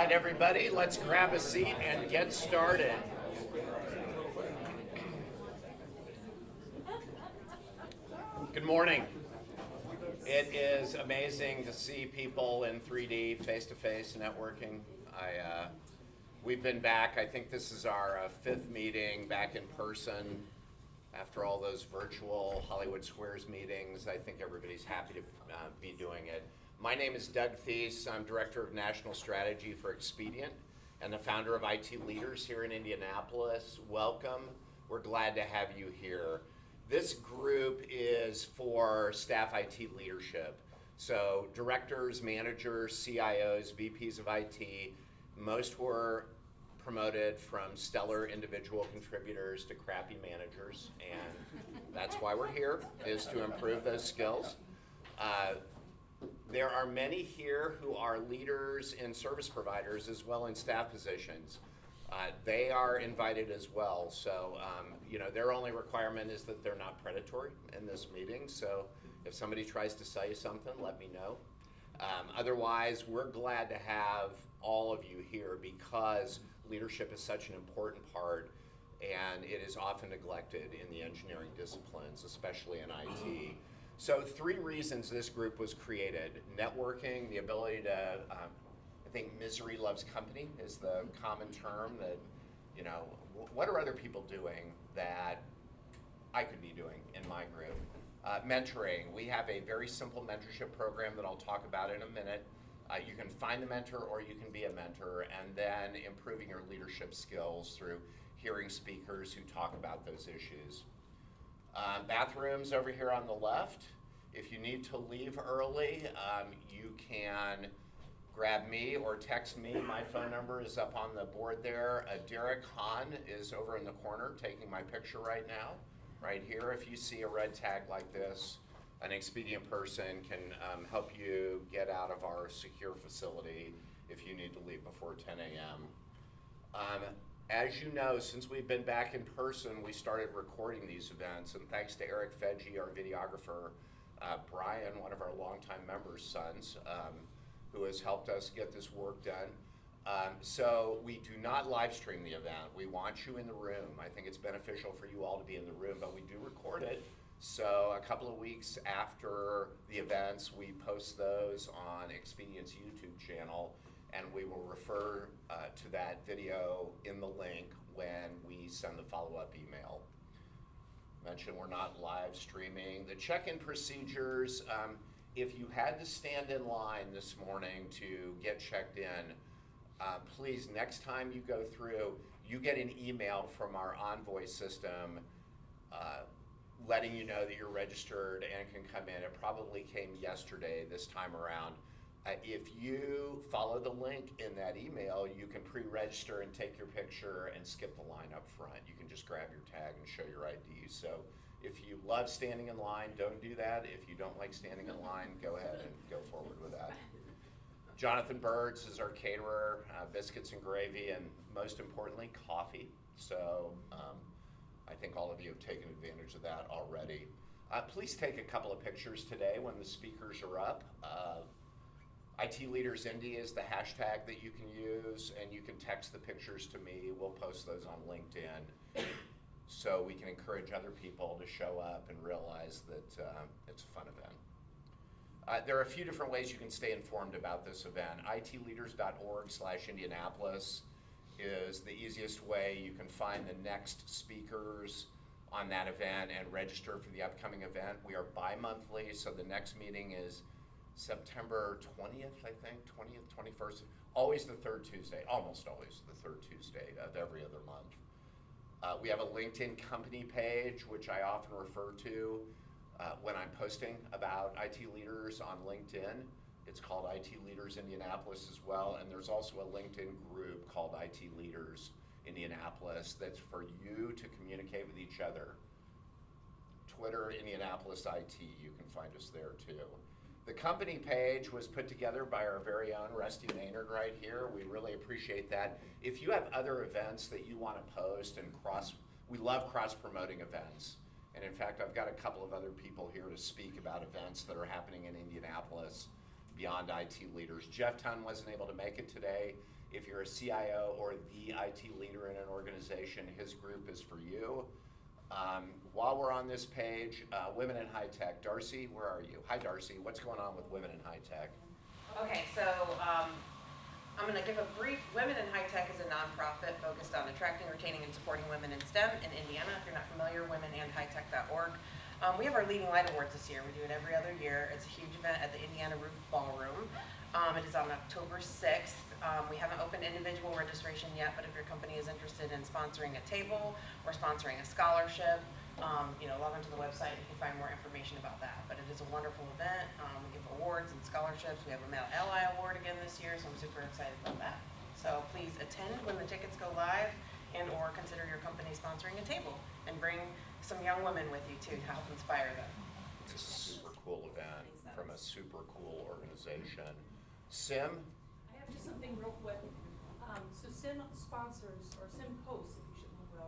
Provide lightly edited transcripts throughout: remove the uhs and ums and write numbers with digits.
right, everybody, let's grab a seat and get started. Good morning. It is amazing to see people in 3D, face-to-face networking. We've been back. I think this is our fifth meeting back in person after all those virtual Hollywood Squares meetings. I think everybody's happy to be doing it. My name is Doug Thies. I'm Director of National Strategy for Expedient and the founder of IT Leaders here in Indianapolis. Welcome. We're glad to have you here. This group is for staff IT leadership. So directors, managers, CIOs, VPs of IT, most were promoted from stellar individual contributors to crappy managers, and that's why we're here, is to improve those skills. There are many here who are leaders in service providers as well in staff positions. They are invited as well, so their only requirement is that they're not predatory in this meeting, so if somebody tries to sell you something, let me know. Otherwise, we're glad to have all of you here because leadership is such an important part and it is often neglected in the engineering disciplines, especially in IT. So 3 reasons this group was created: networking, the ability to, I think misery loves company is the common term that, what are other people doing that I could be doing in my group? Mentoring, we have a very simple mentorship program that I'll talk about in a minute. You can find a mentor or you can be a mentor, and then improving your leadership skills through hearing speakers who talk about those issues. Bathrooms over here on the left. If you need to leave early, you can grab me or text me. My phone number is up on the board there. Derek Hahn is over in the corner taking my picture right now. Right here, if you see a red tag like this, an Expedient person can help you get out of our secure facility if you need to leave before 10 a.m. As you know, since we've been back in person, we started recording these events, and thanks to Eric Feggi, our videographer, Brian, one of our longtime members' sons, who has helped us get this work done. So we do not live stream the event. We want you in the room. I think it's beneficial for you all to be in the room, but we do record it. So a couple of weeks after the events, we post those on Expedient's YouTube channel, and we will refer to that video in the link when we send the follow-up email. Mention we're not live streaming. The check-in procedures, if you had to stand in line this morning to get checked in, please, next time you go through, you get an email from our Envoice system letting you know that you're registered and can come in. It probably came yesterday this time around. If you follow the link in that email, you can pre-register and take your picture and skip the line up front. You can just grab your tag and show your ID. So if you love standing in line, don't do that. If you don't like standing in line, go ahead and go forward with that. Jonathan Birds is our caterer, biscuits and gravy, and most importantly, coffee. So I think all of you have taken advantage of that already. Please take a couple of pictures today when the speakers are up. IT Leaders Indy is the hashtag that you can use, and you can text the pictures to me. We'll post those on LinkedIn so we can encourage other people to show up and realize that it's a fun event. There are a few different ways you can stay informed about this event. itleaders.org/Indianapolis is the easiest way. You can find the next speakers on that event and register for the upcoming event. We are bi-monthly, so the next meeting is September 20th, I think, 20th, 21st, always the third Tuesday, almost always the third Tuesday of every other month. We have a LinkedIn company page, which I often refer to when I'm posting about IT leaders on LinkedIn. It's called IT Leaders Indianapolis as well, and there's also a LinkedIn group called IT Leaders Indianapolis that's for you to communicate with each other. Twitter, Indianapolis IT, you can find us there too. The company page was put together by our very own Rusty Maynard right here. We really appreciate that. If you have other events that you want to post and we love cross-promoting events. And in fact, I've got a couple of other people here to speak about events that are happening in Indianapolis beyond IT leaders. Jeff Tunn wasn't able to make it today. If you're a CIO or the IT leader in an organization, his group is for you. While we're on this page, Women in High Tech. Darcy, where are you? Hi, Darcy. What's going on with Women in High Tech? Okay, so I'm going to give a brief. Women in High Tech is a nonprofit focused on attracting, retaining, and supporting women in STEM in Indiana. If you're not familiar, womenandhightech.org. We have our Leading Light Awards this year. We do it every other year. It's a huge event at the Indiana Roof Ballroom. It is on October 6th. We haven't opened individual registration yet, but if your company is interested in sponsoring a table or sponsoring a scholarship, log onto the website and you can find more information about that. But it is a wonderful event. We give awards and scholarships. We have a Male Ally Award again this year, so I'm super excited about that. So please attend when the tickets go live, and or consider your company sponsoring a table and bring some young women with you too to help inspire them. It's a super cool event from a super cool organization. Sim? I have just something real quick. So SIM sponsors, or SIM hosts, if you should know,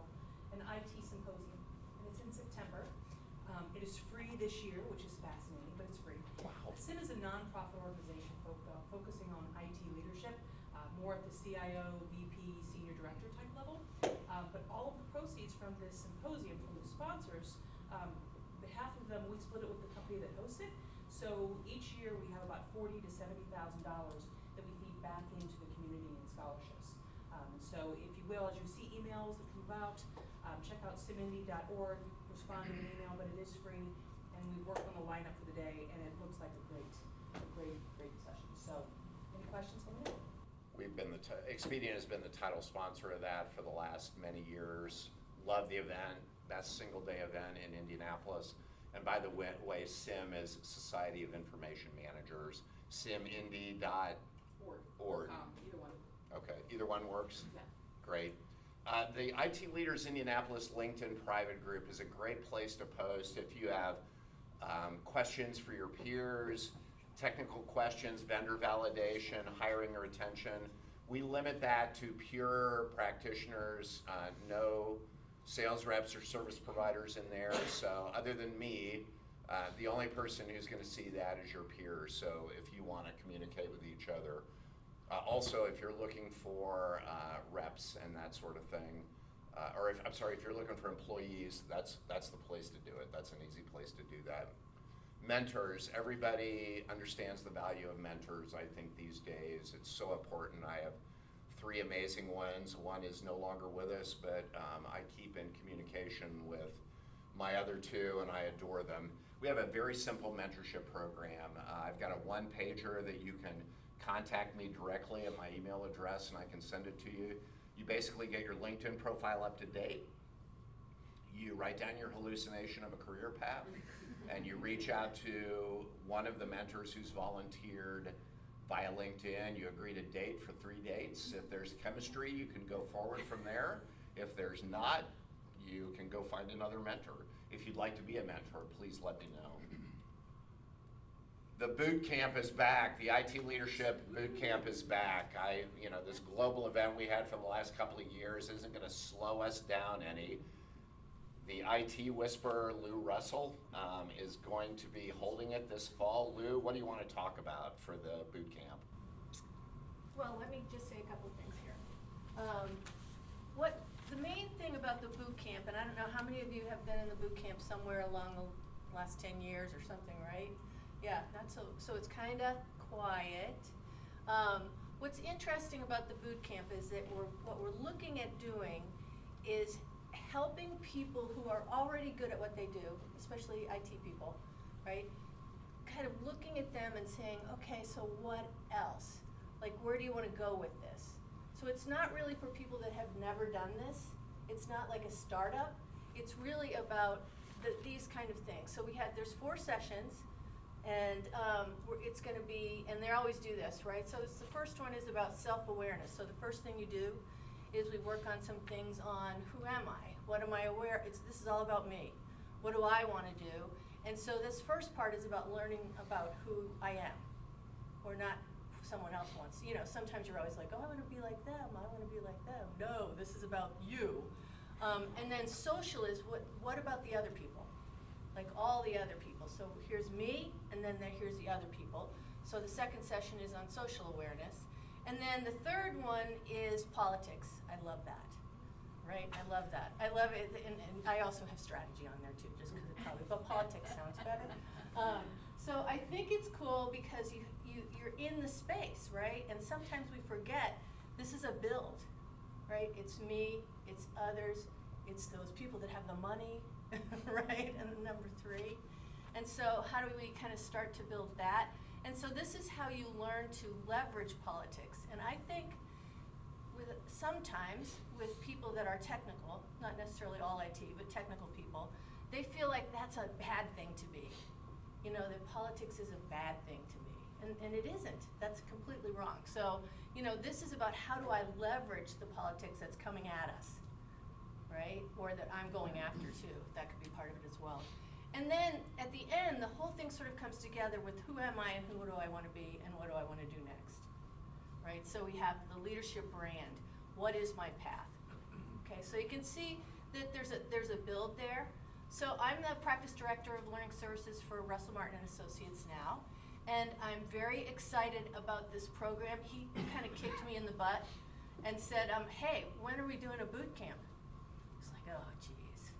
an IT symposium, and it's in September. It is free this year, which is fascinating, but it's free. Wow. SIM is a nonprofit organization focusing on IT leadership, more at the CIO, VP, senior director type level. But all of the proceeds from this symposium, from the sponsors, half of them, we split it with the company that hosts it. So each year we have about $40,000 to $70,000 that we feed back into the community in scholarships. So if you will, as you see emails that come out, check out simindy.org, respond to an email, but it is free, and we work on the lineup for the day, and it looks like a great session. So, any questions? Let me know. We've been Expedient has been the title sponsor of that for the last many years. Love the event. Best single day event in Indianapolis. And by the way, SIM is Society of Information Managers. simindy.org. Either one. Okay, either one works? Yeah. Great. The IT Leaders Indianapolis LinkedIn private group is a great place to post if you have questions for your peers, technical questions, vendor validation, hiring or retention. We limit that to pure practitioners, no sales reps or service providers in there. So other than me, the only person who's going to see that is your peers. So if you want to communicate with each other. Also, if you're looking for reps and that sort of thing, if you're looking for employees, that's the place to do it. That's an easy place to do that. Mentors, everybody understands the value of mentors, I think, these days. It's so important. I have 3 amazing ones. One is no longer with us, but I keep in communication with my other 2, and I adore them. We have a very simple mentorship program. I've got a 1-pager that you can contact me directly at my email address, and I can send it to you. You basically get your LinkedIn profile up to date. You write down your hallucination of a career path, and you reach out to one of the mentors who's volunteered via LinkedIn. You agree to date for 3 dates. If there's chemistry, you can go forward from there. If there's not, you can go find another mentor. If you'd like to be a mentor, please let me know. The boot camp is back. The IT Leadership Boot Camp is back. This global event we had for the last couple of years isn't going to slow us down any. The IT whisperer, Lou Russell, is going to be holding it this fall. Lou, what do you want to talk about for the boot camp? Well, let me just say a couple things here. The main thing about the boot camp, and I don't know how many of you have been in the boot camp somewhere along the last 10 years or something, right? Yeah, not so it's kind of quiet. What's interesting about the boot camp is that what we're looking at doing is helping people who are already good at what they do, especially IT people, right? Kind of looking at them and saying, okay, so what else? Like, where do you want to go with this? So it's not really for people that have never done this. It's not like a startup. It's really about these kind of things. So there's 4 sessions, and it's going to be, and they always do this, right? So the first one is about self-awareness. So the first thing you do is we work on some things on who am I? What am I aware? This is all about me. What do I want to do? And so this first part is about learning about who I am, or not someone else wants. Sometimes you're always like, oh, I want to be like them. I want to be like them. No, this is about you. And then social is what about the other people? Like all the other people. So here's me, and then here's the other people. So the second session is on social awareness. And then the third one is politics. I love that. Right? I love that. I love it, and I also have strategy on there too, just because it probably, but politics sounds better. So I think it's cool because you're in the space, right? And sometimes we forget this is a build, right? It's me, it's others, it's those people that have the money, right? And number 3. And so how do we kind of start to build that? And so this is how you learn to leverage politics. And I think sometimes with people that are technical, not necessarily all IT, but technical people, they feel like that's a bad thing to be. You know, that politics is a bad thing to be. And it isn't. That's completely wrong. So, you know, this is about how do I leverage the politics that's coming at us, right? Or that I'm going after too. That could be part of it as well. And then at the end, the whole thing sort of comes together with who am I and who do I want to be and what do I want to do next, right? So we have the leadership brand. What is my path? Okay, so you can see that there's a build there. So I'm the practice director of learning services for Russell Martin and Associates now, and I'm very excited about this program. He kind of kicked me in the butt and said, hey, when are we doing a boot camp? It's like, oh, geez.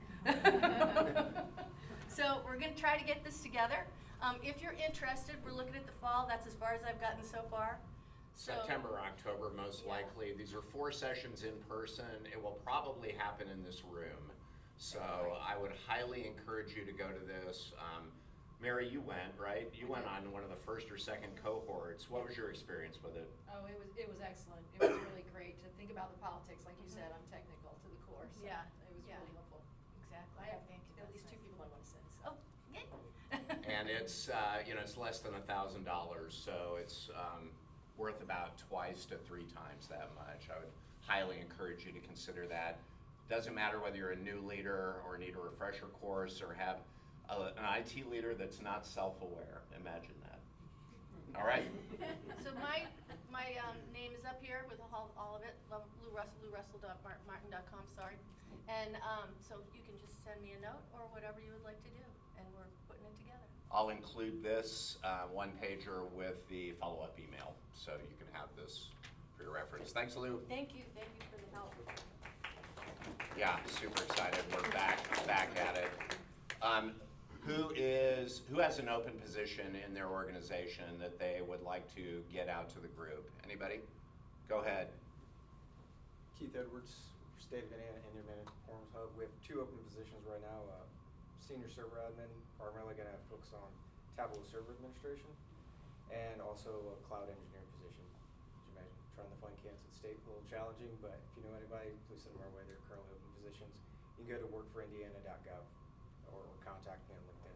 So we're going to try to get this together. If you're interested, we're looking at the fall. That's as far as I've gotten so far. September, October, most Yeah. likely. These are 4 sessions in person. It will probably happen in this room. So I would highly encourage you to go to this. Mary, you went, right? You went on one of the first or second cohorts. What was your experience with it? Oh, it was excellent. It was really great to think about the politics. Like you said, I'm technical to the core, so Yeah, it was yeah. really helpful. Exactly. I have Thank you. at least 2 people I want to send. So. Oh, yay. And it's it's less than $1,000, so it's worth about 2 to 3 times that much. I would highly encourage you to consider that. Doesn't matter whether you're a new leader or need a refresher course or have an IT leader that's not self-aware. Imagine that. All right. So my name is up here with all of it, LouRussell.martin.com, sorry. And so you can just send me a note or whatever you would like to do, and we're putting it together. I'll include this one-pager with the follow-up email, so you can have this for your reference. Thanks, Lou. Thank you for the help. Yeah, super excited. We're back at it. Who has an open position in their organization that they would like to get out to the group? Anybody? Go ahead. Keith Edwards, State of Indiana, Indian Performance Hub. We have 2 open positions right now. Senior server admin, primarily going to focus on Tabletop server administration, and also a cloud engineer position. As you imagine, trying to find candidates at state a little challenging, but if you know anybody, please send them our way. They're currently open positions. You can go to workforindiana.gov or contact me on LinkedIn.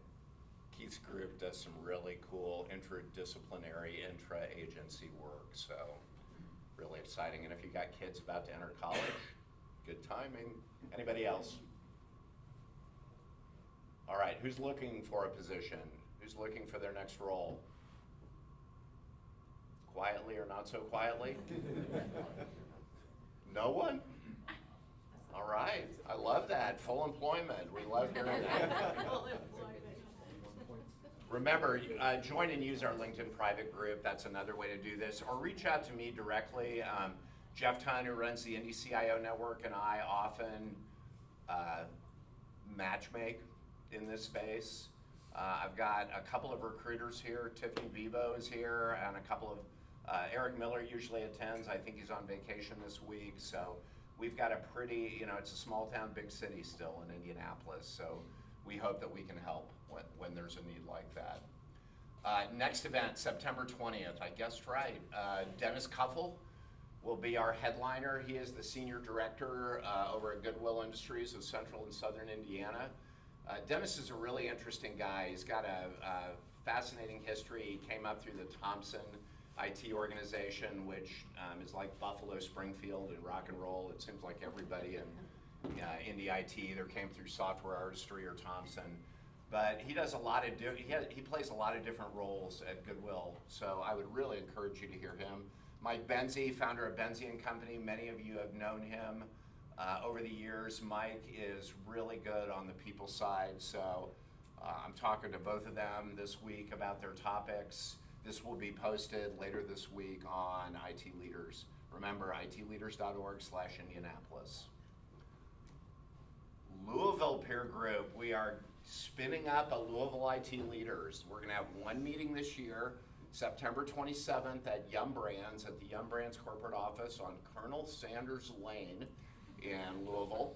Keith's group does some really cool interdisciplinary, intra-agency work, so really exciting. And if you got kids about to enter college, good timing. Anybody else? All right, who's looking for a position? Who's looking for their next role? Quietly or not so quietly? No one? All right, I love that. Full employment. We love hearing that. Remember, join and use our LinkedIn private group. That's another way to do this. Or reach out to me directly. Jeff Tunn, who runs the Indy CIO Network, and I often matchmake in this space. I've got a couple of recruiters here. Tiffany Vivo is here, and a couple of, Eric Miller usually attends. I think he's on vacation this week. So we've got a pretty, it's a small town, big city still in Indianapolis. So we hope that we can help when there's a need like that. Next event, September 20th, I guessed right. Dennis Kuffel will be our headliner. He is the Senior Director over at Goodwill Industries of Central and Southern Indiana. Dennis is a really interesting guy. He's got a fascinating history. He came up through the Thompson IT organization, which is like Buffalo, Springfield, and rock and roll. It seems like everybody in Indy IT either came through Software Artistry or Thompson. But he does a lot of he plays a lot of different roles at Goodwill. So I would really encourage you to hear him. Mike Benzie, founder of Benzie & Company. Many of you have known him over the years. Mike is really good on the people side. So I'm talking to both of them this week about their topics. This will be posted later this week on IT Leaders. Remember, itleaders.org/Indianapolis. Louisville Peer Group, we are spinning up a Louisville IT Leaders. We're gonna have one meeting this year, September 27th at Yum Brands, at the Yum Brands corporate office on Colonel Sanders Lane in Louisville.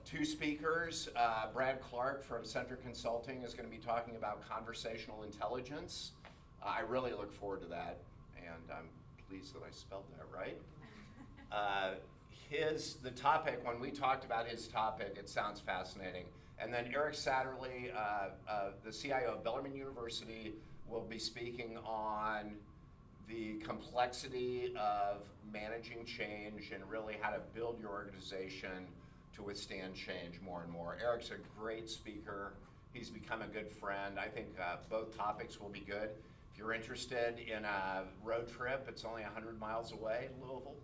Two speakers, Brad Clark from Center Consulting is going to be talking about conversational intelligence. I really look forward to that, and I'm pleased that I spelled that right. The topic, when we talked about his topic, it sounds fascinating. And then Eric Satterley, the CIO of Bellarmine University, will be speaking on the complexity of managing change and really how to build your organization to withstand change more and more. Eric's a great speaker. He's become a good friend. I think both topics will be good. If you're interested in a road trip, it's only 100 miles away, Louisville.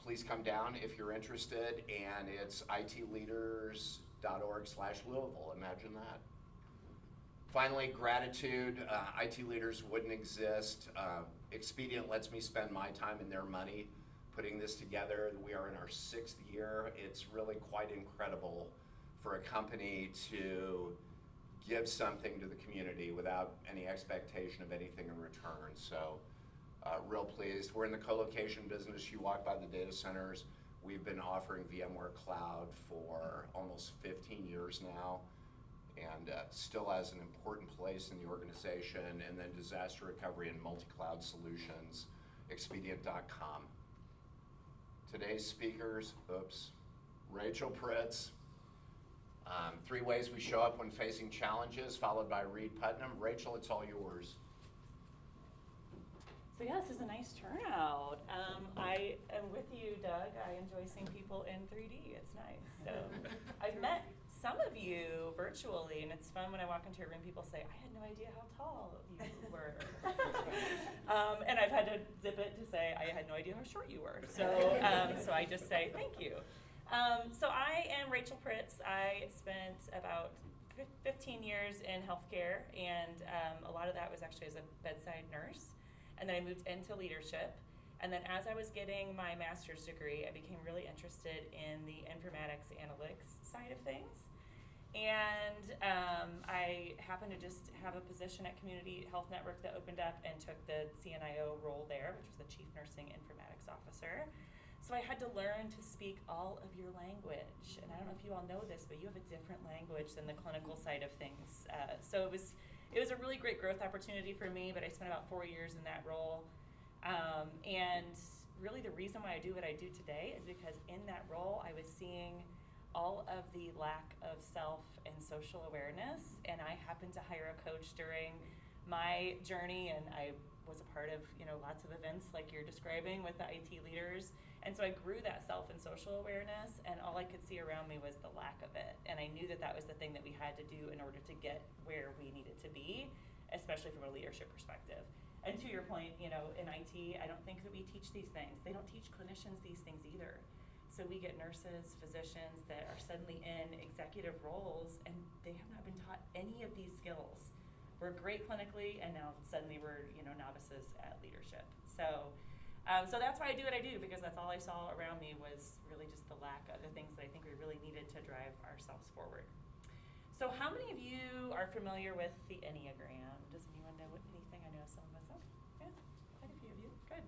Please come down if you're interested, and it's itleaders.org/Louisville. Imagine that. Finally, gratitude. IT Leaders wouldn't exist. Expedient lets me spend my time and their money putting this together. We are in our 6th year. It's really quite incredible for a company to give something to the community without any expectation of anything in return. So real pleased. We're in the co-location business. You walk by the data centers. We've been offering VMware Cloud for almost 15 years now, and still has an important place in the organization. And then disaster recovery and multi-cloud solutions, expedient.com. Today's speakers, Rachel Pritz. 3 ways we show up when facing challenges, followed by Reed Putnam. Rachel, it's all yours. So yeah, this is a nice turnout. I am with you, Doug. I enjoy seeing people in 3D. It's nice. So I've met some of you virtually, and it's fun when I walk into a room, people say, I had no idea how tall you were. And I've had to zip it to say, I had no idea how short you were. So, so I just say, thank you. So I am Rachel Pritz. I spent about 15 years in healthcare, and a lot of that was actually as a bedside nurse. And then I moved into leadership. And then as I was getting my master's degree, I became really interested in the informatics analytics side of things. And I happened to just have a position at Community Health Network that opened up and took the CNIO role there, which was the Chief Nursing Informatics Officer. So I had to learn to speak all of your language. And I don't know if you all know this, but you have a different language than the clinical side of things. So it was a really great growth opportunity for me, but I spent about 4 years in that role. And really the reason why I do what I do today is because in that role, I was seeing all of the lack of self and social awareness, and I happened to hire a coach during my journey, and I was a part of lots of events like you're describing with the IT leaders, and so I grew that self and social awareness, and all I could see around me was the lack of it, and I knew that that was the thing that we had to do in order to get where we needed to be, especially from a leadership perspective. And to your point, in IT, I don't think that we teach these things. They don't teach clinicians these things either. So we get nurses, physicians that are suddenly in executive roles, and they have not been taught any of these skills. We're great clinically, and now suddenly we're novices at leadership. So that's why I do what I do, because that's all I saw around me was really just the lack of the things that I think we really needed to drive ourselves forward. So how many of you are familiar with the Enneagram? Does anyone know anything? I know some of us. Yeah, quite a few of you. Good.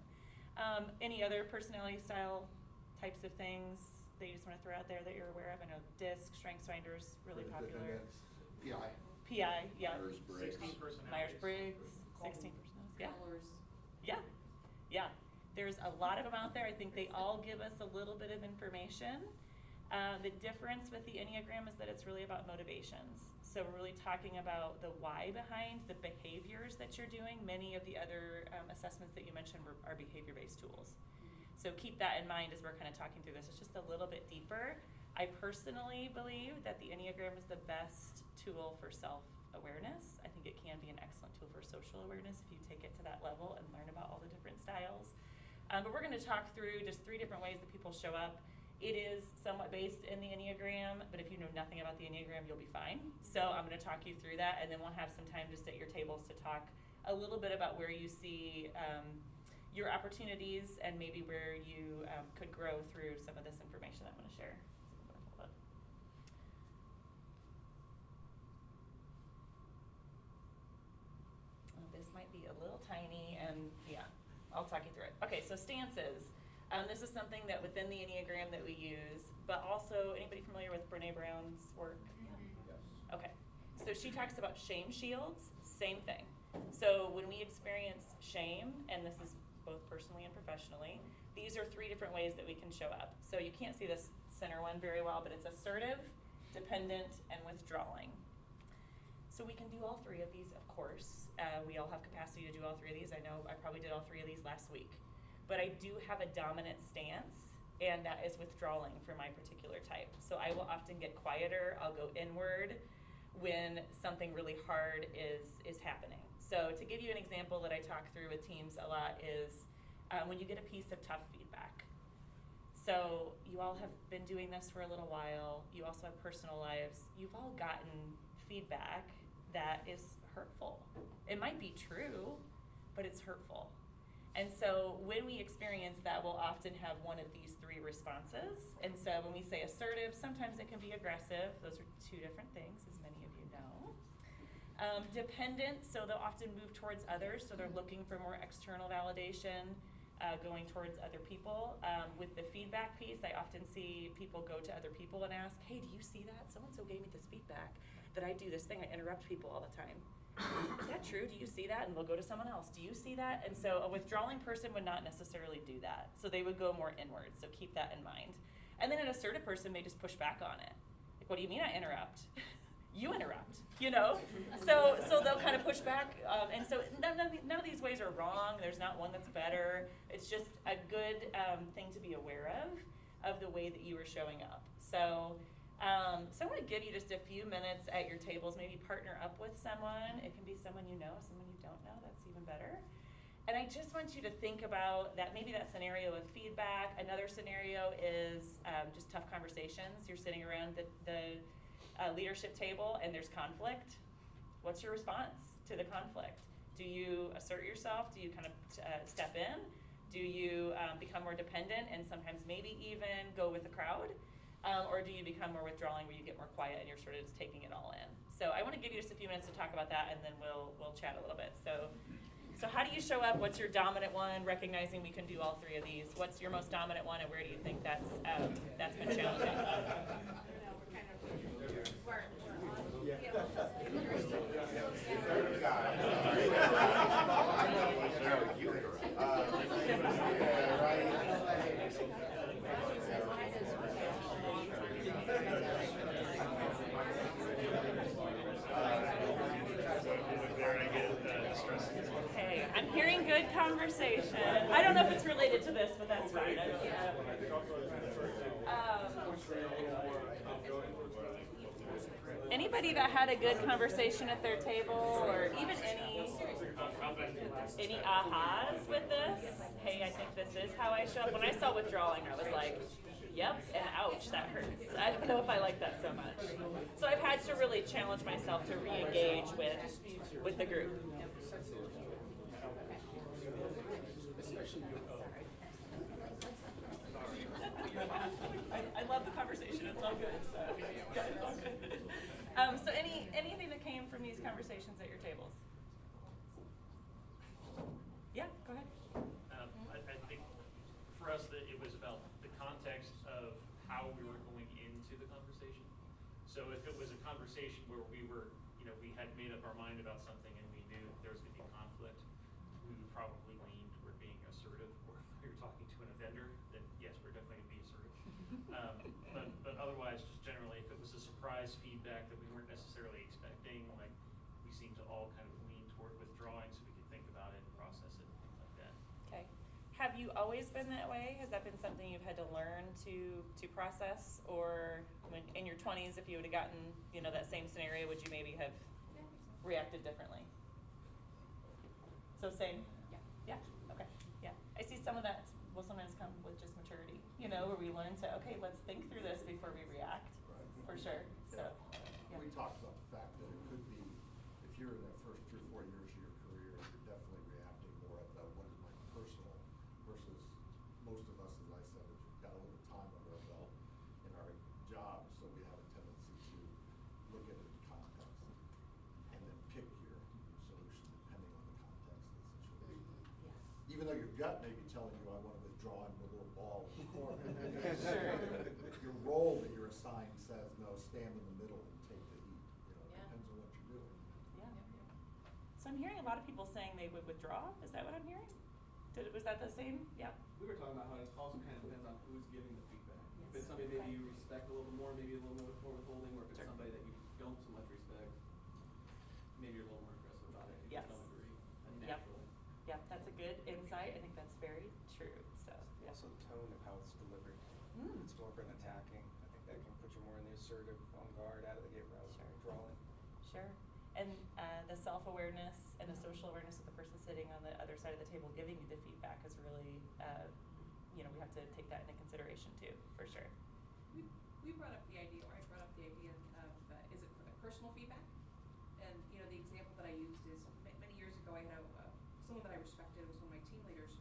Any other personality style types of things that you just want to throw out there that you're aware of? I know DISC, StrengthsFinder's really popular. PI, yeah. Myers-Briggs. 16 personalities. Myers-Briggs, 16 personalities. Yeah. Colors. Yeah. There's a lot of them out there. I think they all give us a little bit of information. The difference with the Enneagram is that it's really about motivations. So we're really talking about the why behind the behaviors that you're doing. Many of the other assessments that you mentioned are behavior-based tools. So keep that in mind as we're kind of talking through this. It's just a little bit deeper. I personally believe that the Enneagram is the best tool for self-awareness. I think it can be an excellent tool for social awareness if you take it to that level and learn about all the different styles. But we're going to talk through just 3 different ways that people show up It is somewhat based in the Enneagram, but if you know nothing about the Enneagram, you'll be fine. So I'm going to talk you through that, and then we'll have some time just at your tables to talk a little bit about where you see your opportunities and maybe where you could grow through some of this information I'm going to share. Hold on. Oh, this might be a little tiny, and yeah, I'll talk you through it. Okay, so stances. This is something that within the Enneagram that we use, but also, anybody familiar with Brene Brown's work? Okay, so she talks about shame shields, same thing. So when we experience shame, and this is both personally and professionally, these are 3 different ways that we can show up. So you can't see this center one very well, but it's assertive, dependent, and withdrawing. So we can do all 3 of these, of course. We all have capacity to do all 3 of these. I know I probably did all 3 of these last week. But I do have a dominant stance, and that is withdrawing for my particular type. So I will often get quieter. I'll go inward when something really hard is happening. So to give you an example that I talk through with teams a lot is when you get a piece of tough feedback. So you all have been doing this for a little while. You also have personal lives. You've all gotten feedback that is hurtful. It might be true, but it's hurtful. And so when we experience that, we'll often have one of these 3 responses. And so when we say assertive, sometimes it can be aggressive. Those are 2 different things, as many of you know. Dependent, so they'll often move towards others. So they're looking for more external validation, going towards other people. With the feedback piece, I often see people go to other people and ask, hey, do you see that? So-and-so gave me this feedback that I do this thing. I interrupt people all the time. Is that true? Do you see that? And they'll go to someone else. Do you see that? And so a withdrawing person would not necessarily do that. So they would go more inward. So keep that in mind. And then an assertive person may just push back on it. Like, what do you mean I interrupt? You interrupt, you know? So they'll kind of push back. And so none of these ways are wrong. There's not one that's better. It's just a good thing to be aware of the way that you are showing up. So I want to give you just a few minutes at your tables, maybe partner up with someone. It can be someone you know, someone you don't know, that's even better. And I just want you to think about that, maybe that scenario of feedback. Another scenario is just tough conversations. You're sitting around the leadership table and there's conflict. What's your response to the conflict? Do you assert yourself? Do you kind of step in? Do you become more dependent and sometimes maybe even go with the crowd? Or do you become more withdrawing where you get more quiet and you're sort of just taking it all in? So I want to give you just a few minutes to talk about that, and then we'll chat a little bit. So how do you show up? What's your dominant one? Recognizing we can do all 3 of these. What's your most dominant one, and where do you think that's been challenging? Hey, I'm hearing good conversation. I don't know if it's related to this, but that's fine. I don't know. Anybody that had a good conversation at their table, or even any ahas with this? Hey, I think this is how I show up. When I saw withdrawing, I was like, yep, and ouch, that hurts. I don't know if I like that so much. So I've had to really challenge myself to re-engage with the group. I love the conversation. It's all good. So yeah, it's all good. So anything that came from these conversations at your tables? Yeah, go ahead. I think for us that it was about the context of how we were going into the conversation. So if it was a conversation where we were, we had made up our mind about something and we knew there was going to be conflict, we would probably lean toward being assertive. Or if we were talking to an offender, then yes, we're definitely going to be assertive. But otherwise, just generally, if it was a surprise feedback that we weren't necessarily expecting, like we seemed to all kind of lean toward withdrawing so we could think about it and process it and things like that. Okay. Have you always been that way? Has that been something you've had to learn to process? Or when in your 20s, if you would have gotten, that same scenario, would you maybe have reacted differently? So same? Yeah. Okay. Yeah. I see some of that will sometimes come with just maturity, where we learn to, okay, let's think through this before we react, Right. for sure, so. yeah. We talked about the fact that it could be, if you're in the first 3 or 4 years of your career, you're definitely reacting more at the what is my personal versus most of us, as I said, if we've got a little time under our belt in our job, so we have a tendency to look at it in context and then pick your solution depending on the context of the situation. Yeah. Even though your gut may be telling you, I want to withdraw into a little ball in the corner. Sure. Your role that you're assigned says, no, stand in the middle and take the heat. It Yeah. depends on what you're doing. Yeah. So I'm hearing a lot of people saying they would withdraw. Is that what I'm hearing? Was that the same? Yeah. We were talking about how it also kind of depends on who's giving the feedback. If Yes. it's somebody maybe Okay. you respect a little bit more, maybe a little more withholding, or if it's Sure. somebody that you don't so much respect, maybe you're a little more aggressive about it if Yes. you don't agree Yep. naturally. Yep, that's a good insight. I think that's very true. So, yeah. Also the tone of how it's delivered. Mm. It's more of an attacking. I think that can put you more in the assertive, on guard, out of the gate rather than withdrawing. Sure. And the self-awareness and the social awareness of the person sitting on the other side of the table giving you the feedback is really, we have to take that into consideration too, for sure. We brought up the idea, or I brought up the idea of, is it personal feedback? And, the example that I used is, many years ago, I had someone that I respected, was one of my team leaders,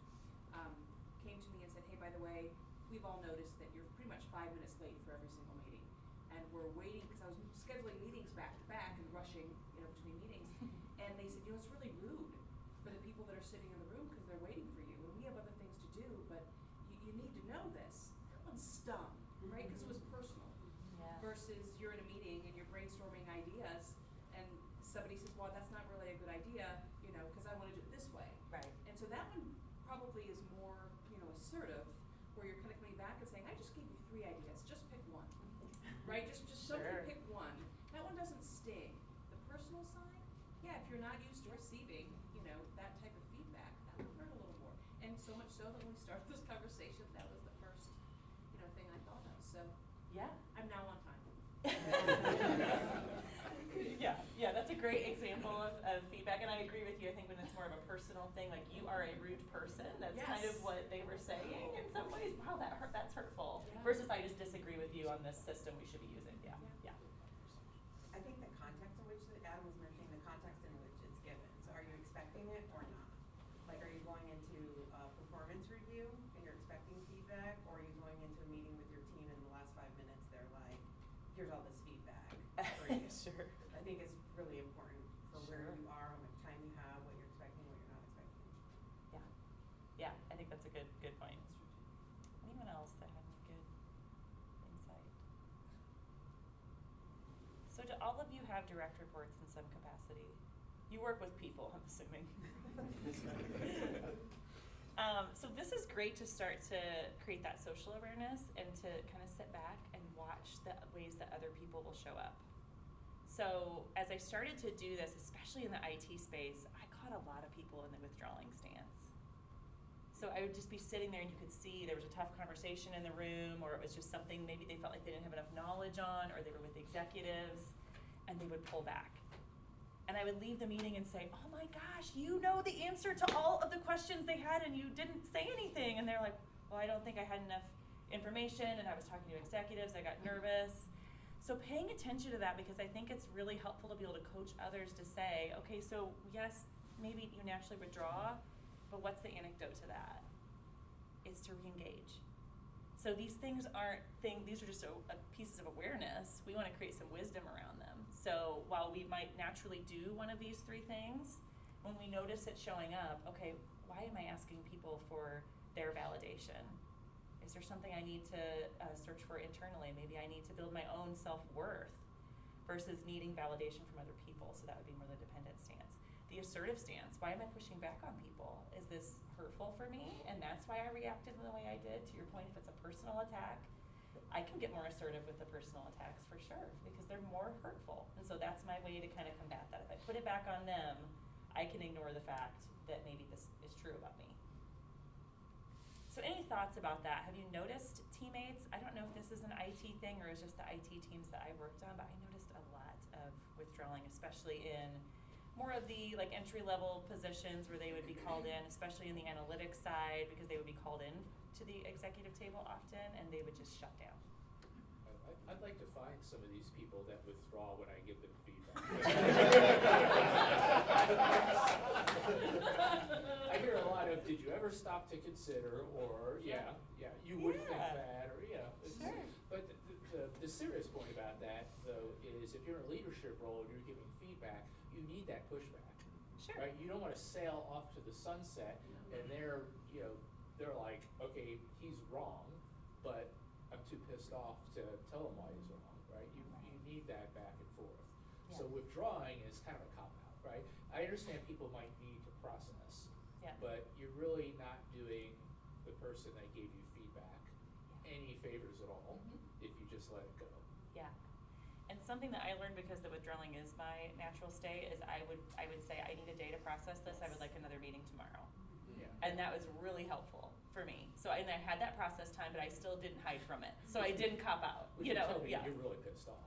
came to me and said, hey, by the way, we've all noticed that you're pretty much 5 minutes late for every single meeting. And we're waiting, because I was scheduling meetings back to back and rushing, between meetings. And they said, it's really rude for the people that are sitting in the room because they're waiting for you. And we have other things to do, but you need to know this. That one stung, right? Because it was personal. Yeah. Versus you're in a meeting and you're brainstorming ideas and somebody says, well, that's not really a good idea, because I want to do it this way. Right. And so that one probably is more, assertive, where you're kind of coming back and saying, I just gave you 3 ideas, just pick one. Right? Just somebody Sure. pick one. That one doesn't sting. The personal side, yeah, if you're not used to receiving, that type of feedback, that would hurt a little more. And so much so that when we started this conversation, that was the first, thing I thought of. So Yeah. I'm now on time. Yeah, that's a great example of feedback, and I agree with you. I think when it's more of a personal thing, like you are a rude person, that's kind of Yes. what they were saying in some ways. Wow, that's hurtful. Yeah. Versus I just disagree with you on this system we should be using. Yeah. I think the context in which, Adam was mentioning the context in which it's given. So are you expecting it or not? Like, are you going into a performance review and you're expecting feedback? Or are you going into a meeting with your team and in the last 5 minutes they're like, here's all this feedback for you? Sure. I think it's really important for where Sure. you are, how much time you have, what you're expecting, what you're not expecting. Yeah, I think that's a good point. Anyone else that had any good insight? So do all of you have direct reports in some capacity? You work with people, I'm assuming. So this is great to start to create that social awareness and to kind of sit back and watch the ways that other people will show up. So as I started to do this, especially in the IT space, I caught a lot of people in the withdrawing stance. So I would just be sitting there and you could see there was a tough conversation in the room, or it was just something maybe they felt like they didn't have enough knowledge on, or they were with executives, and they would pull back. And I would leave the meeting and say, oh my gosh, you know the answer to all of the questions they had and you didn't say anything. And they're like, well, I don't think I had enough information, and I was talking to executives, I got nervous. So paying attention to that, because I think it's really helpful to be able to coach others to say, okay, so yes, maybe you naturally withdraw, but what's the antidote to that? It's to re-engage. So these things these are just pieces of awareness. We want to create some wisdom around them. So while we might naturally do one of these 3 things, when we notice it showing up, okay, why am I asking people for their validation? Is there something I need to search for internally? Maybe I need to build my own self-worth versus needing validation from other people. So that would be more the dependent stance. The assertive stance, why am I pushing back on people? Is this hurtful for me? And that's why I reacted the way I did. To your point, if it's a personal attack, I can get more assertive with the personal attacks for sure, because they're more hurtful. And so that's my way to kind of combat that. If I put it back on them, I can ignore the fact that maybe this is true about me. So any thoughts about that? Have you noticed teammates? I don't know if this is an IT thing or is just the IT teams that I worked on, but I noticed a lot of withdrawing, especially in more of the entry-level positions where they would be called in, especially in the analytics side, because they would be called in to the executive table often, and they would just shut down. I'd like to find some of these people that withdraw when I give them feedback. I hear a lot of, did you ever stop to consider, or, yeah, you would think Yeah. that, or, Sure. But the serious point about that, though, is if you're in a leadership role and you're giving feedback, you need that pushback. Sure. Right? You don't want to sail off to the sunset, and they're like, okay, he's wrong, but I'm too pissed off to tell him why he's wrong, right? You need that back and forth. Yeah. So withdrawing is kind of a cop-out, right? I understand people might need to process, Yeah. but you're really not doing the person that gave you feedback any favors at all if you just let it go. Yeah. And something that I learned, because the withdrawing is my natural state, is I would say, I need a day to process this. I would like another meeting tomorrow. Yeah. And that was really helpful for me. So, and I had that process time, but I still didn't hide from it. So I didn't cop out, Which you would know, tell me yeah. you're really pissed off.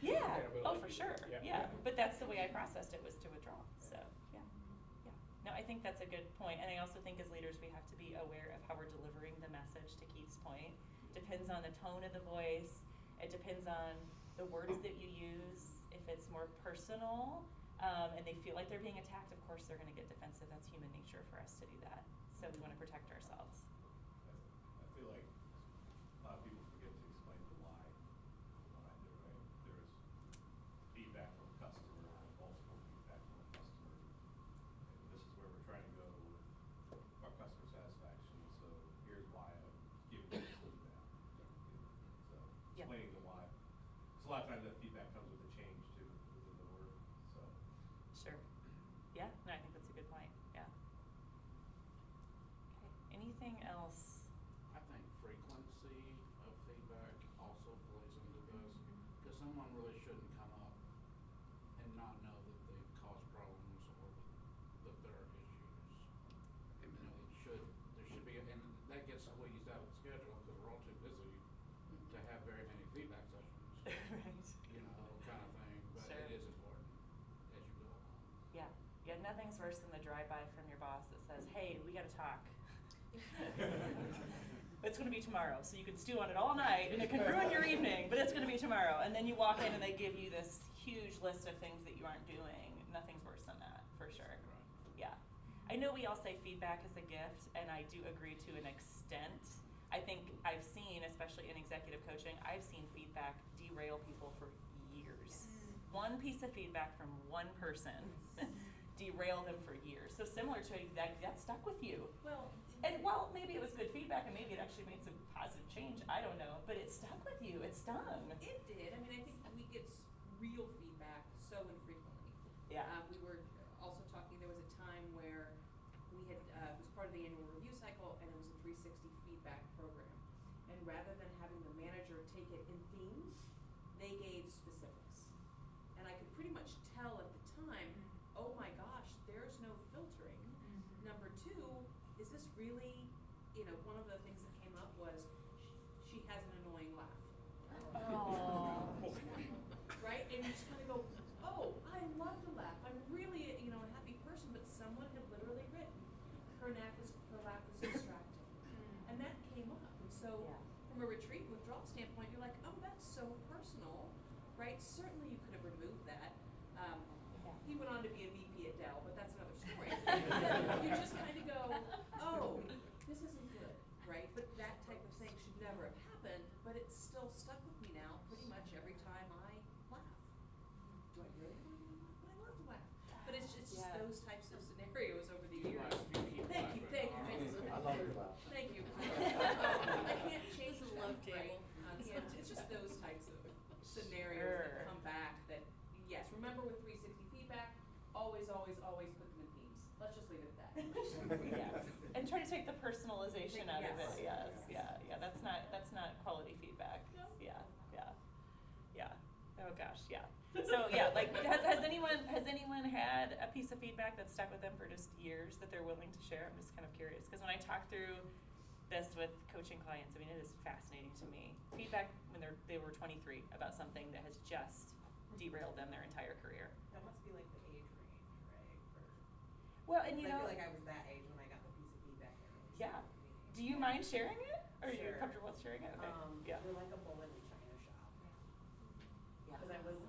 Yeah, but oh, like, for sure, yeah. But that's the way I processed it, was to withdraw, so, yeah. No, I think that's a good point, and I also think as leaders, we have to be aware of how we're delivering the message, to Keith's point. Depends on the tone of the voice, it depends on the words that you use. If it's more personal, and they feel like they're being attacked, of course they're gonna get defensive. That's human nature for us to do that, so we wanna protect ourselves. I feel like a lot of people forget to explain the why behind it, right? There's feedback from a customer, multiple feedback from a customer. And this is where we're trying to go with our customer satisfaction, so here's why I'm giving you this feedback. So Yeah. explaining the why. Because a lot of times that feedback comes with a change too, within the word, so. Sure. Yeah, no, I think that's a good point, yeah. Okay, anything else? I think frequency of feedback also plays into this, because someone really shouldn't come up and not know that they've caused problems or that there are issues. You know, there should be, and that gets squeezed out of the schedule because we're all too busy to have very many feedback sessions, Right. you know, kind of thing, but Sure. it is important as you go along. Yeah, nothing's worse than the drive-by from your boss that says, hey, we gotta talk. It's gonna be tomorrow, so you can stew on it all night, and it can ruin your evening, but it's gonna be tomorrow. And then you walk in and they give you this huge list of things that you aren't doing. Nothing's worse than that, for sure. Yeah. I know we all say feedback is a gift, and I do agree to an extent. I think I've seen, especially in executive coaching, I've seen feedback derail people for years. One piece of feedback from one person derail them for years. So similar to that stuck with you. Well, And while maybe it was good feedback and maybe it actually made some positive change, I don't know, but it stuck with you, it stung. It did. I mean, I think we get real feedback so infrequently. Yeah. We were also talking, there was a time where we had, it was part of the annual review cycle, and it was a 360 feedback program. And rather than having the manager take it in themes, they gave specifics. And I could pretty much tell at the time, oh my gosh, there's no filtering. Number two, is this really, one of the things that came up was, she has an annoying laugh. Oh. Right? And you just kind of go, oh, I love to laugh. I'm really, a happy person, but someone had literally written, her laugh is distracting. And that came up. And so Yeah. from a retreat withdrawal standpoint, you're like, oh, that's so personal, right? Certainly you could have removed that. He went on to be a VP at Dell, but that's another story. You just kind of go, oh, this isn't good, right? But that type of thing should never have happened, but it's still stuck with me now pretty much every time I laugh. Do I really want to laugh? But I love to laugh. But it's just Yeah. those types of scenarios over the years. Right, if you keep Thank you, thank you. laughing. I love your laugh. Thank you. I can't change This is them, love right? table. It's just those types of scenarios Sure. that come back that, yes, remember with 360 feedback, always put them in themes. Let's just leave it at that. Yes. And try to take the personalization out of it. Yes. Yeah. That's not quality feedback. No. Yeah. Oh gosh, yeah. So yeah, like has anyone had a piece of feedback that stuck with them for just years that they're willing to share? I'm just kind of curious, because when I talk through this with coaching clients, I mean, it is fascinating to me. Feedback when they were 23 about something that has just derailed them their entire career. That must be like the age range, right? Well, and I feel like I was that age when I got the piece of feedback. And it was Yeah. so meaning. Do Do you mind sharing it? Are you Sure. comfortable with sharing it? Okay. Yeah. We're like a bull in a china shop. Yeah. Because I was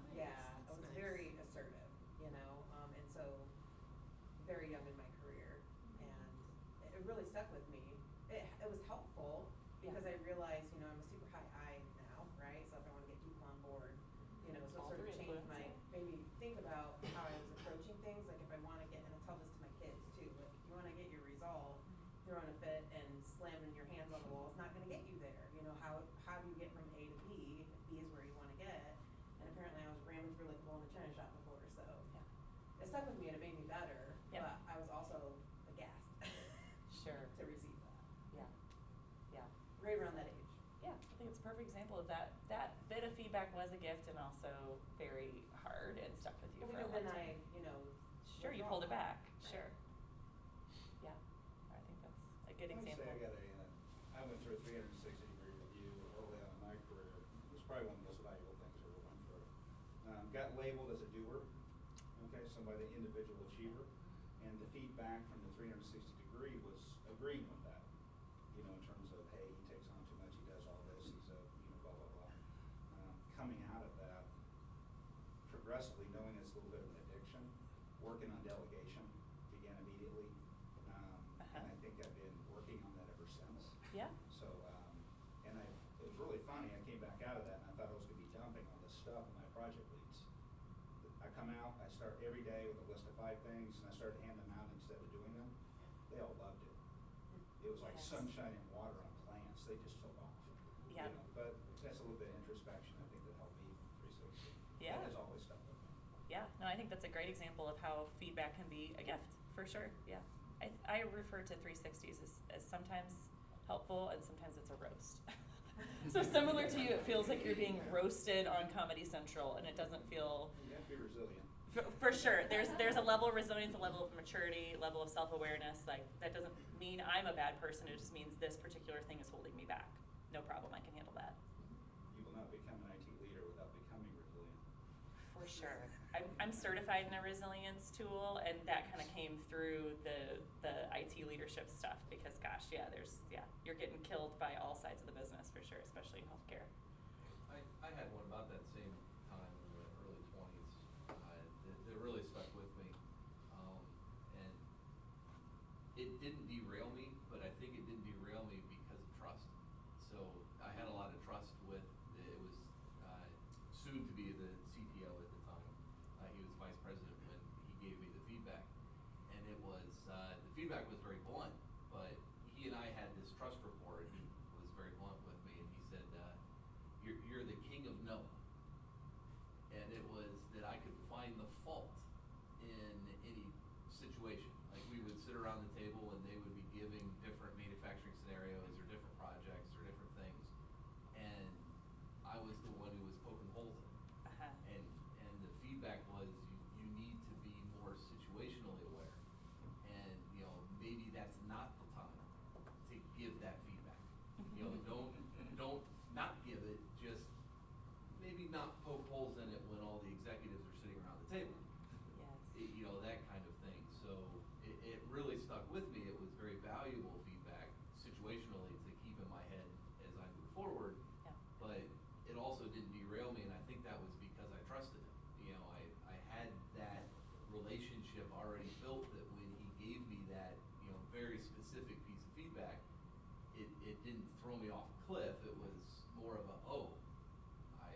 very assertive, you know, and so very young in my career, and it really stuck with me. It was helpful because I realized, you know, I'm a super high I now, right? So if I want to get people on board, you know, so All it sort of three changed influence, made me think about how I was approaching things. Like if I want to get, and I tell this to my kids too, like if you want to get your resolve, throwing a fit and slamming your hands on the wall is not going to get you there. You know, how do you get from A to B if B is where you want to get? And apparently I was ramming through like a bull in a china shop before, so it stuck with me and it made me better. Yeah. But I was also aghast Sure. to receive that. Yeah. Yeah. Right around that age. Yeah, I think it's a perfect example of that. That bit of feedback was a gift and also very hard and stuck with you Well, for a because long then time. you know. Sure, you pulled it back. Sure. Yeah, I think that's a good I'd example. say I went through a 360-degree review early on in my career. It was probably one of the most valuable things I ever went through. Got labeled as a doer, okay, somebody, the individual achiever, and the feedback from the 360-degree was agreeing with that. You know, in terms of, hey, he takes on too much, he does all this, he's a, you know, blah, blah, blah. Coming out of that, progressively knowing it's a little bit of an addiction, working on delegation began immediately. And I think I've been working on that ever since. Yeah. So, and it was really funny, I came back out of that and I thought I was gonna be dumping all this stuff on my project leads. I come out, I start every day with a list of 5 things and I started handing them out instead of doing them. They all loved it. It was like Yes. sunshine and water on plants, they just took off. Yeah. You know, but that's a little bit of introspection, I think, that helped me 360. Yeah. That has always stuck with me. Yeah, no, I think that's a great example of how feedback can be a gift, for sure, yeah. I refer to 360s as sometimes helpful and sometimes it's a roast. So similar to you, it feels like you're being roasted on Comedy Central and it doesn't feel, You have to be resilient. for sure, there's a level of resilience, a level of maturity, a level of self-awareness, like that doesn't mean I'm a bad person, it just means this particular thing is holding me back. No problem, I can handle that. You will not become an IT leader without becoming resilient. For sure. I'm certified in a resilience tool, and that kind of came through the IT leadership stuff because, gosh, you're getting killed by all sides of the business for sure, especially in healthcare. I had one about that same time in the early 20s that really stuck with me. And it didn't derail me, but I think it didn't derail me because of trust. So I had a lot of trust with, it was soon to be the CTO at the time. He was vice president when he gave me the feedback. And it was, the feedback was very blunt, but he and I had this trust rapport, and he was very blunt with me, and he said, you're the king of no. And it was that I could find the fault in any situation. Like we would sit around the table and they would be giving different manufacturing scenarios or different projects or different things. And I was the one who was poking holes in it. And the feedback was you need to be more situationally aware. And maybe that's not the time to give that feedback. Don't not give it, just maybe not poke holes in it when all the executives are sitting around the table. Yes. That kind of thing. So it really stuck with me. It was very valuable feedback situationally to keep in my head as I move forward. Yeah. But it also didn't derail me, and I think that was because I trusted him. I had that relationship already built that when he gave me that, very specific piece of feedback, it didn't throw me off a cliff. It was more of a, I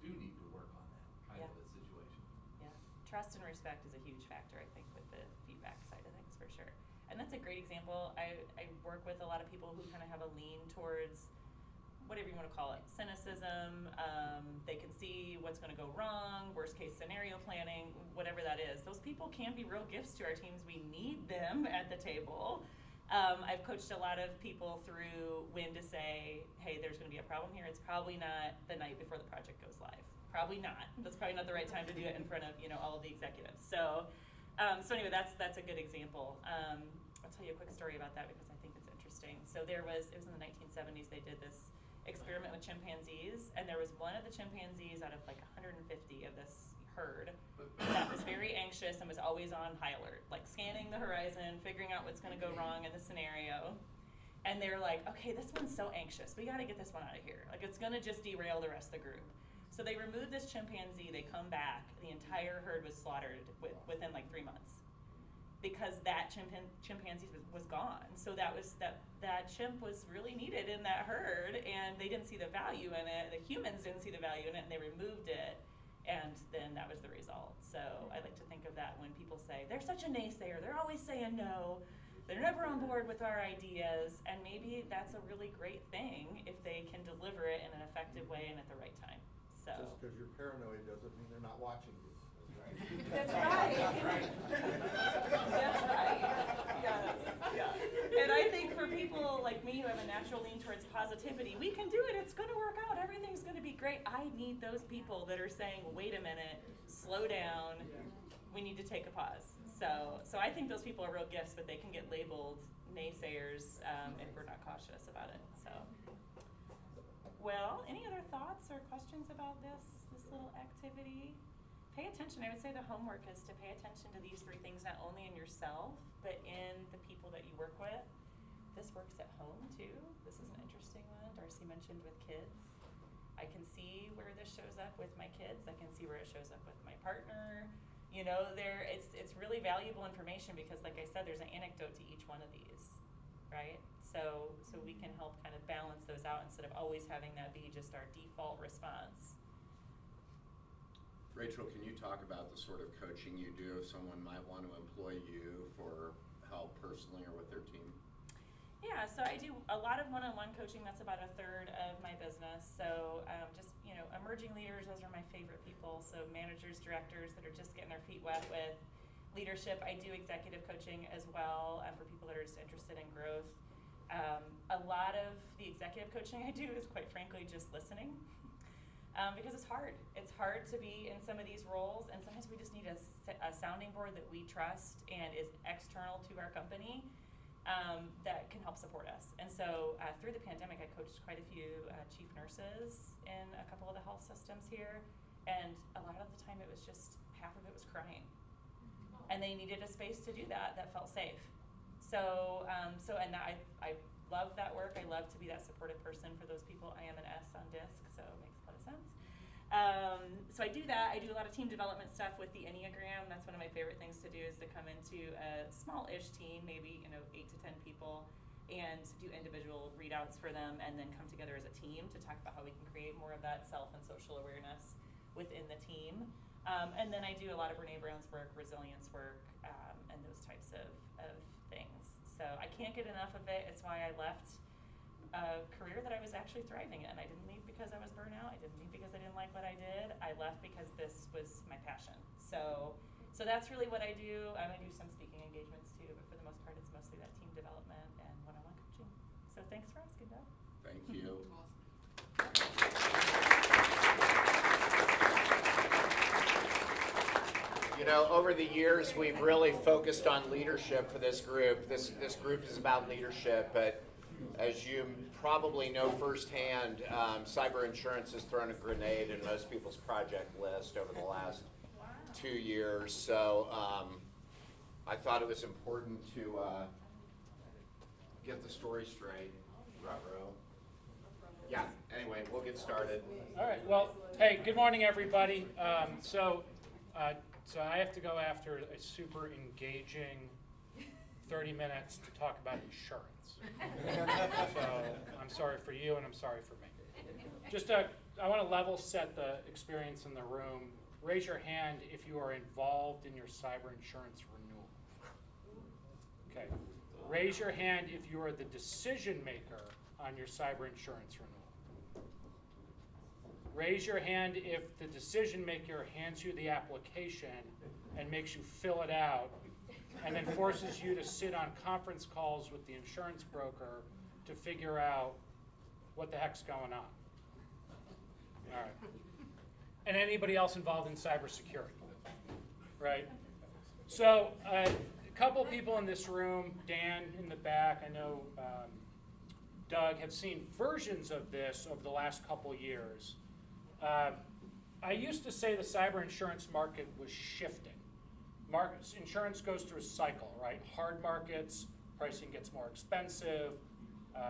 do need to work on that kind of a situation. Yeah, trust and respect is a huge factor, I think, with the feedback side of things, for sure. And that's a great example. I work with a lot of people who kind of have a lean towards, whatever you want to call it, cynicism. They can see what's going to go wrong, worst case scenario planning, whatever that is. Those people can be real gifts to our teams. We need them at the table. I've coached a lot of people through when to say, hey, there's going to be a problem here. It's probably not the night before the project goes live. Probably not. That's probably not the right time to do it in front of all of the executives. So anyway, that's a good example. I'll tell you a quick story about that because I think it's interesting. So it was in the 1970s. They did this experiment with chimpanzees, and there was one of the chimpanzees out of like 150 of this herd that was very anxious and was always on high alert, like scanning the horizon, figuring out what's going to go wrong in the scenario. And they're like, okay, this one's so anxious. We got to get this one out of here. Like, it's going to just derail the rest of the group. So they removed this chimpanzee. They come back. The entire herd was slaughtered within like 3 months because that chimpanzee was gone. So that chimp was really needed in that herd, and they didn't see the value in it. The humans didn't see the value in it, and they removed it. And then that was the result. So I like to think of that when people say, they're such a naysayer. They're always saying no. They're never on board with our ideas, and maybe that's a really great thing if they can deliver it in an effective way and at the right time. So Just because you're paranoid doesn't mean they're not watching you. that's right. That's right. Yes. Yeah. And I think for people like me who have a natural lean towards positivity, we can do it. It's going to work out. Everything's going to be great. I need those people that are saying, wait a minute, slow down. We need to take a pause. So I think those people are real gifts, but they can get labeled naysayers if we're not cautious about it. So, well, any other thoughts or questions about this little activity? Pay attention. I would say the homework is to pay attention to these 3 things, not only in yourself, but in the people that you work with. This works at home too. This is an interesting one. Darcy mentioned with kids. I can see where this shows up with my kids. I can see where it shows up with my partner. You know, it's really valuable information because, like I said, there's an anecdote to each one of these, right? So we can help kind of balance those out instead of always having that be just our default response. Rachel, can you talk about the sort of coaching you do if someone might want to employ you for help personally or with their team? Yeah, so I do a lot of one-on-one coaching. That's about 1/3 of my business. So just, emerging leaders, those are my favorite people. So managers, directors that are just getting their feet wet with leadership. I do executive coaching as well for people that are just interested in growth. A lot of the executive coaching I do is, quite frankly, just listening. Because it's hard. It's hard to be in some of these roles, and sometimes we just need a sounding board that we trust and is external to our company that can help support us. And so through the pandemic, I coached quite a few chief nurses in a couple of the health systems here, and a lot of the time it was just half of it was crying. And they needed a space to do that felt safe. So and I love that work. I love to be that supportive person for those people. I am an S on DISC, so it makes a lot of sense. So I do that. I do a lot of team development stuff with the Enneagram. That's one of my favorite things to do, is to come into a small-ish team, maybe 8 to 10 people, and do individual readouts for them, and then come together as a team to talk about how we can create more of that self and social awareness within the team. And then I do a lot of Brene Brown's work, resilience work, and those types of things. So I can't get enough of it. It's why I left a career that I was actually thriving in. I didn't leave because I was burnt out. I didn't leave because I didn't like what I did. I left because this was my passion. So that's really what I do. I do some speaking engagements too, but for the most part, it's mostly that team development and one-on-one coaching. So thanks for asking, Doug. Thank you. Over the years, we've really focused on leadership for this group. This group is about leadership, but as you probably know firsthand, cyber insurance has thrown a grenade in most people's project list over the last 2 years. So I thought it was important to get the story straight. Ruh-roh. Yeah, anyway, we'll get started. All right, well, hey, good morning, everybody. So I have to go after a super engaging 30 minutes to talk about insurance. So I'm sorry for you, and I'm sorry for me. I want to level set the experience in the room. Raise your hand if you are involved in your cyber insurance renewal. Okay. Raise your hand if you are the decision maker on your cyber insurance renewal. Raise your hand if the decision maker hands you the application and makes you fill it out and then forces you to sit on conference calls with the insurance broker to figure out what the heck's going on. All right. And anybody else involved in cybersecurity, right? So a couple people in this room, Dan in the back, I know Doug, have seen versions of this over the last couple years. I used to say the cyber insurance market was shifting. Insurance goes through a cycle, right? Hard markets, pricing gets more expensive.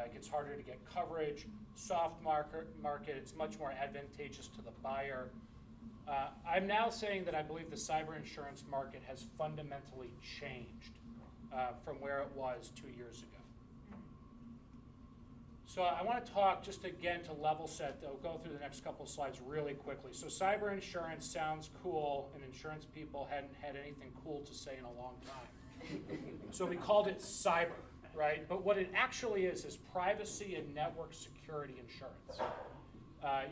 It gets harder to get coverage. Soft market, it's much more advantageous to the buyer. I'm now saying that I believe the cyber insurance market has fundamentally changed from where it was 2 years ago. So I want to talk just again to level set. I'll go through the next couple of slides really quickly. So cyber insurance sounds cool, and insurance people hadn't had anything cool to say in a long time. So we called it cyber, right? But what it actually is privacy and network security insurance.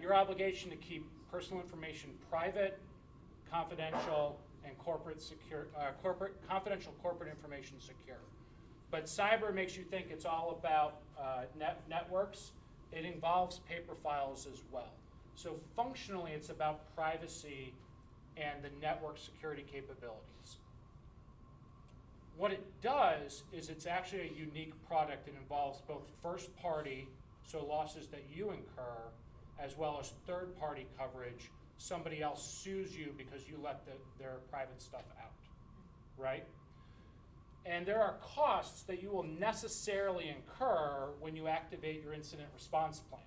Your obligation to keep personal information private, confidential, and confidential corporate information secure. But cyber makes you think it's all about networks. It involves paper files as well. So functionally, it's about privacy and the network security capabilities. What it does is it's actually a unique product. It involves both first party, so losses that you incur, as well as third party coverage. Somebody else sues you because you let their private stuff out, right? And there are costs that you will necessarily incur when you activate your incident response plan.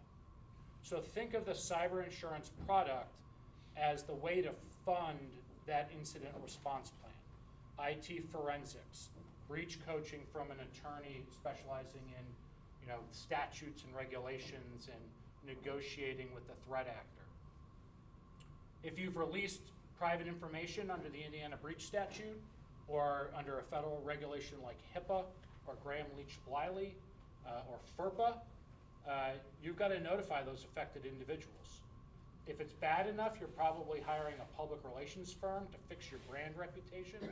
So think of the cyber insurance product as the way to fund that incident response plan. IT forensics, breach coaching from an attorney specializing in, statutes and regulations and negotiating with the threat actor. If you've released private information under the Indiana breach statute, or under a federal regulation like HIPAA or Graham-Leach-Bliley or FERPA, you've got to notify those affected individuals. If it's bad enough, you're probably hiring a public relations firm to fix your brand reputation.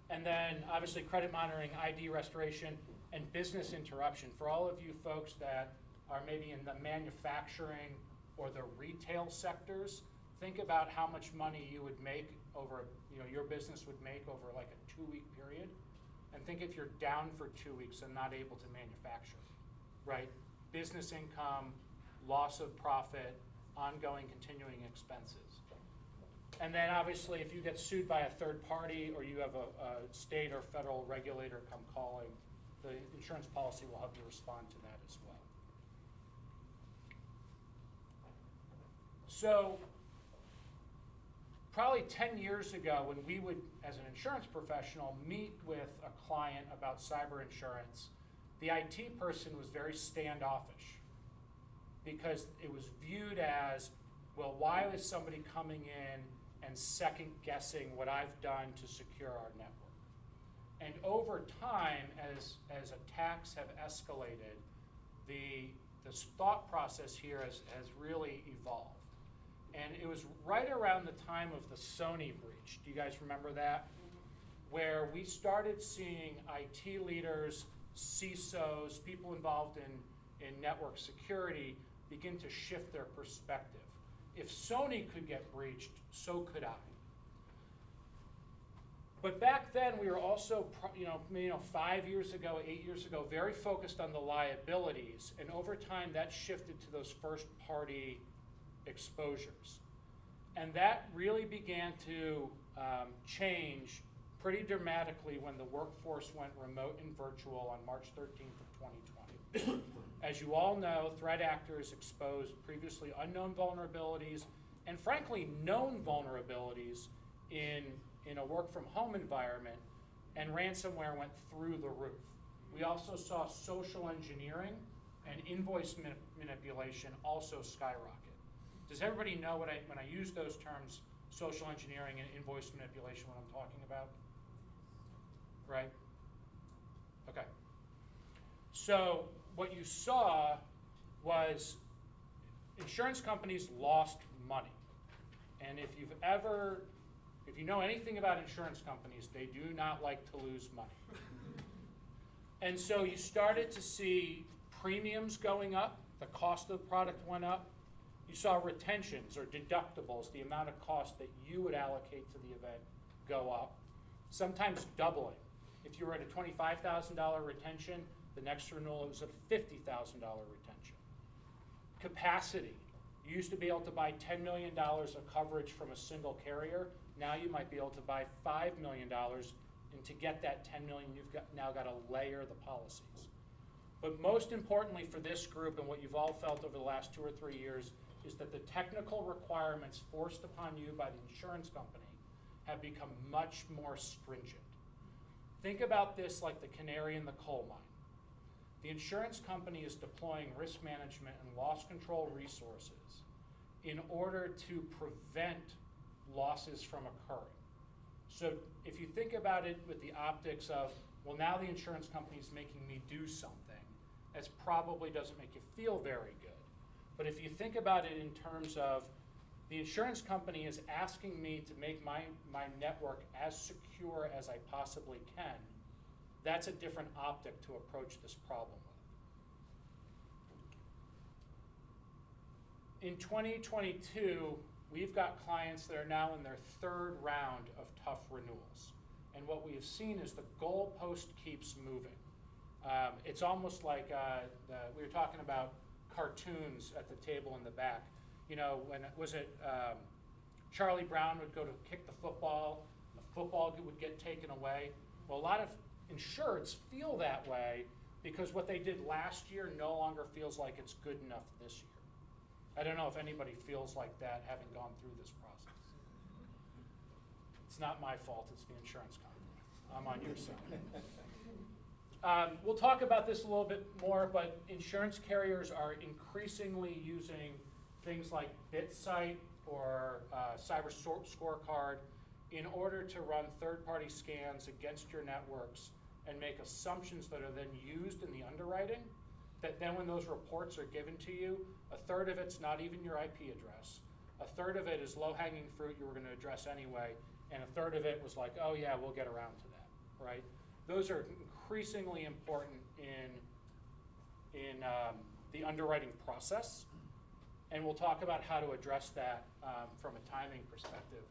And then obviously credit monitoring, ID restoration, and business interruption. For all of you folks that are maybe in the manufacturing or the retail sectors, think about how much money you would make over, your business would make over like a 2-week period. And think if you're down for 2 weeks and not able to manufacture, right? Business income, loss of profit, ongoing continuing expenses. And then obviously if you get sued by a third party or you have a state or federal regulator come calling, the insurance policy will help you respond to that as well. So probably 10 years ago when we would, as an insurance professional, meet with a client about cyber insurance, the IT person was very standoffish because it was viewed as, well, why is somebody coming in and second guessing what I've done to secure our network? And over time, as attacks have escalated, the thought process here has really evolved. And it was right around the time of the Sony breach. Do you guys remember that? Where we started seeing IT leaders, CISOs, people involved in network security begin to shift their perspective. If Sony could get breached, so could I. But back then, we were also, 5 years ago, 8 years ago, very focused on the liabilities. And over time, that shifted to those first-party exposures. And that really began to change pretty dramatically when the workforce went remote and virtual on March 13th of 2020. As you all know, threat actors exposed previously unknown vulnerabilities and frankly known vulnerabilities in a work-from-home environment, and ransomware went through the roof. We also saw social engineering and invoice manipulation also skyrocket. Does everybody know when I use those terms, social engineering and invoice manipulation, what I'm talking about? Right? Okay. So what you saw was insurance companies lost money. And if you know anything about insurance companies, they do not like to lose money. And so you started to see premiums going up, the cost of the product went up. You saw retentions or deductibles, the amount of cost that you would allocate to the event, go up, sometimes doubling. If you were at a $25,000 retention, the next renewal it was at a $50,000 retention. Capacity. You used to be able to buy $10 million of coverage from a single carrier. Now you might be able to buy $5 million, and to get that $10 million, you've now got to layer the policies. But most importantly for this group, and what you've all felt over the last 2 or 3 years, is that the technical requirements forced upon you by the insurance company have become much more stringent. Think about this like the canary in the coal mine. The insurance company is deploying risk management and loss control resources in order to prevent losses from occurring. So if you think about it with the optics of, well, now the insurance company is making me do something, that probably doesn't make you feel very good. But if you think about it in terms of the insurance company is asking me to make my network as secure as I possibly can, that's a different optic to approach this problem with. In 2022, we've got clients that are now in their 3rd round of tough renewals. And what we have seen is the goalpost keeps moving. It's almost like we were talking about cartoons at the table in the back. You know, when was it Charlie Brown would go to kick the football would get taken away. Well, a lot of insureds feel that way because what they did last year no longer feels like it's good enough this year. I don't know if anybody feels like that having gone through this process. It's not my fault, it's the insurance company. I'm on your side. We'll talk about this a little bit more, but insurance carriers are increasingly using things like BitSight or Cyber Scorecard in order to run third-party scans against your networks and make assumptions that are then used in the underwriting, that then when those reports are given to you, 1/3 of it's not even your IP address, 1/3 of it is low-hanging fruit you were going to address anyway, and 1/3 of it was like, oh yeah, we'll get around to that, right? Those are increasingly important in the underwriting process, and we'll talk about how to address that from a timing perspective.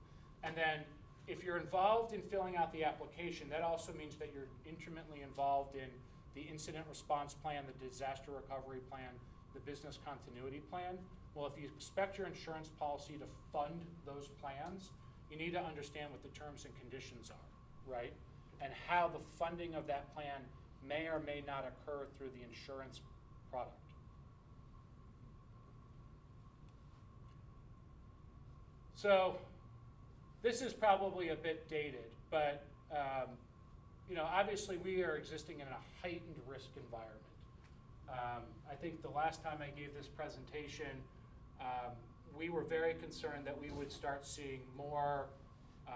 And then if you're involved in filling out the application, that also means that you're intimately involved in the incident response plan, the disaster recovery plan, the business continuity plan. Well, if you expect your insurance policy to fund those plans, you need to understand what the terms and conditions are, right? And how the funding of that plan may or may not occur through the insurance product. So this is probably a bit dated, but you know, obviously we are existing in a heightened risk environment. I think the last time I gave this presentation, we were very concerned that we would start seeing more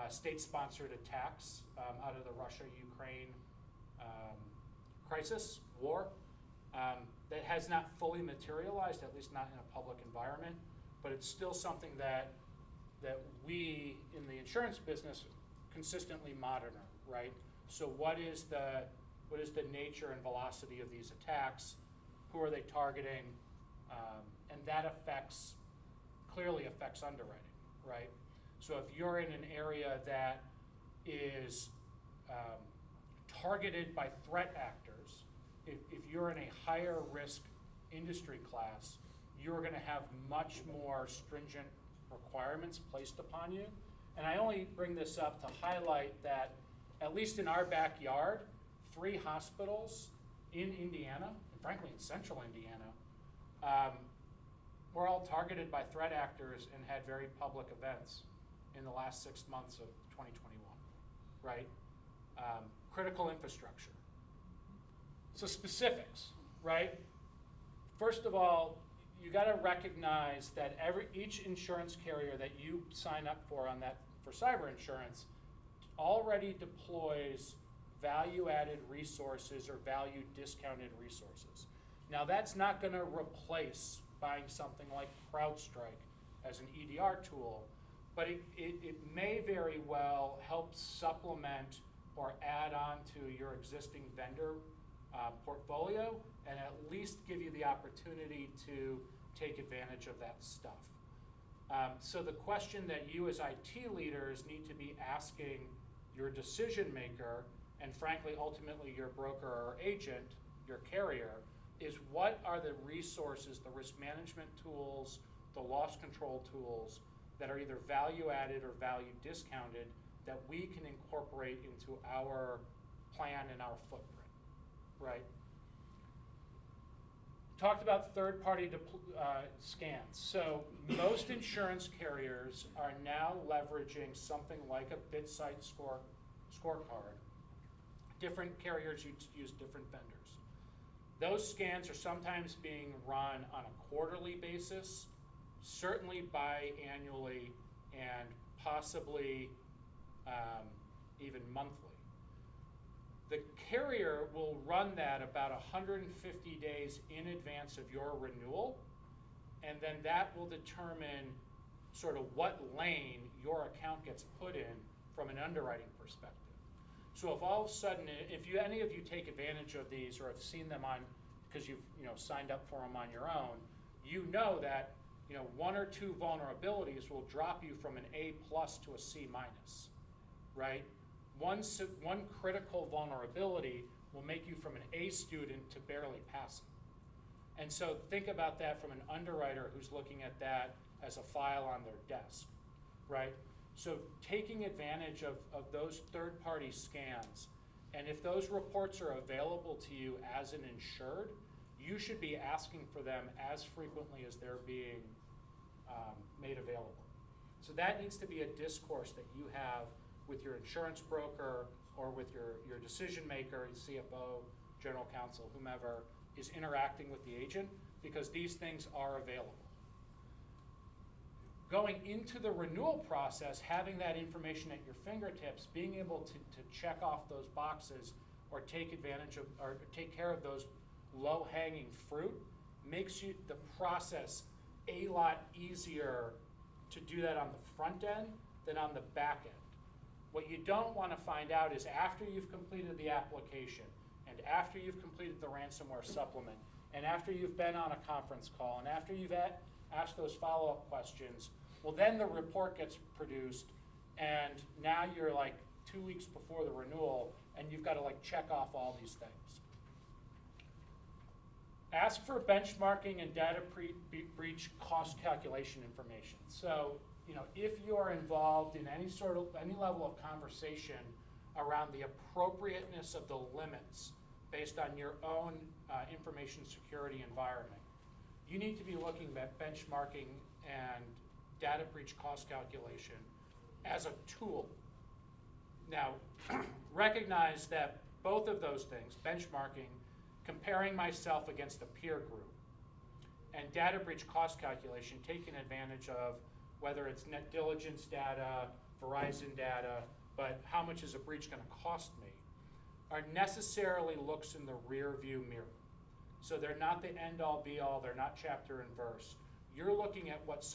state-sponsored attacks out of the Russia-Ukraine crisis, war. That has not fully materialized, at least not in a public environment, but it's still something that we in the insurance business consistently monitor, right? So what is the nature and velocity of these attacks? Who are they targeting? And that clearly affects underwriting, right? So if you're in an area that is targeted by threat actors, if you're in a higher risk industry class, you're going to have much more stringent requirements placed upon you. And I only bring this up to highlight that, at least in our backyard, 3 hospitals in Indiana, and frankly in central Indiana, were all targeted by threat actors and had very public events in the last 6 months of 2021, right? Critical infrastructure. So specifics, right? First of all, you got to recognize that each insurance carrier that you sign up for for cyber insurance already deploys value-added resources or value discounted resources. Now that's not going to replace buying something like CrowdStrike as an EDR tool, but it may very well help supplement or add on to your existing vendor portfolio, and at least give you the opportunity to take advantage of that stuff. So the question that you as IT leaders need to be asking your decision maker, and frankly ultimately your broker or agent, your carrier, is what are the resources, the risk management tools, the loss control tools that are either value added or value discounted that we can incorporate into our plan and our footprint, right? talked about third-party scans. So most insurance carriers are now leveraging something like a BitSight scorecard. Different carriers use different vendors. Those scans are sometimes being run on a quarterly basis, certainly biannually, and possibly even monthly. The carrier will run that about 150 days in advance of your renewal, and then that will determine sort of what lane your account gets put in from an underwriting perspective. So if all of a sudden, if any of you take advantage of these or have seen them on, because you've signed up for them on your own, you know that one or two vulnerabilities will drop you from an A+ to a C-, right? One critical vulnerability will make you from an A student to barely passing. And so think about that from an underwriter who's looking at that as a file on their desk, right? So taking advantage of those third-party scans, and if those reports are available to you as an insured, you should be asking for them as frequently as they're being made available. So that needs to be a discourse that you have with your insurance broker or with your decision maker, CFO, general counsel, whomever is interacting with the agent, because these things are available. Going into the renewal process, having that information at your fingertips, being able to check off those boxes or take advantage of or take care of those low-hanging fruit makes the process a lot easier to do that on the front end than on the back end. What you don't want to find out is after you've completed the application and after you've completed the ransomware supplement and after you've been on a conference call and after you've asked those follow-up questions, well, then the report gets produced and now you're like 2 weeks before the renewal and you've got to check off all these things. Ask for benchmarking and data breach cost calculation information. So, if you're involved in any level of conversation around the appropriateness of the limits based on your own information security environment, you need to be looking at benchmarking and data breach cost calculation as a tool. Now, recognize that both of those things, benchmarking, comparing myself against a peer group, and data breach cost calculation, taking advantage of whether it's net diligence data, Verizon data, but how much is a breach going to cost me, are necessarily looks in the rear view mirror. So they're not the end all be all, they're not chapter and verse. You're looking at what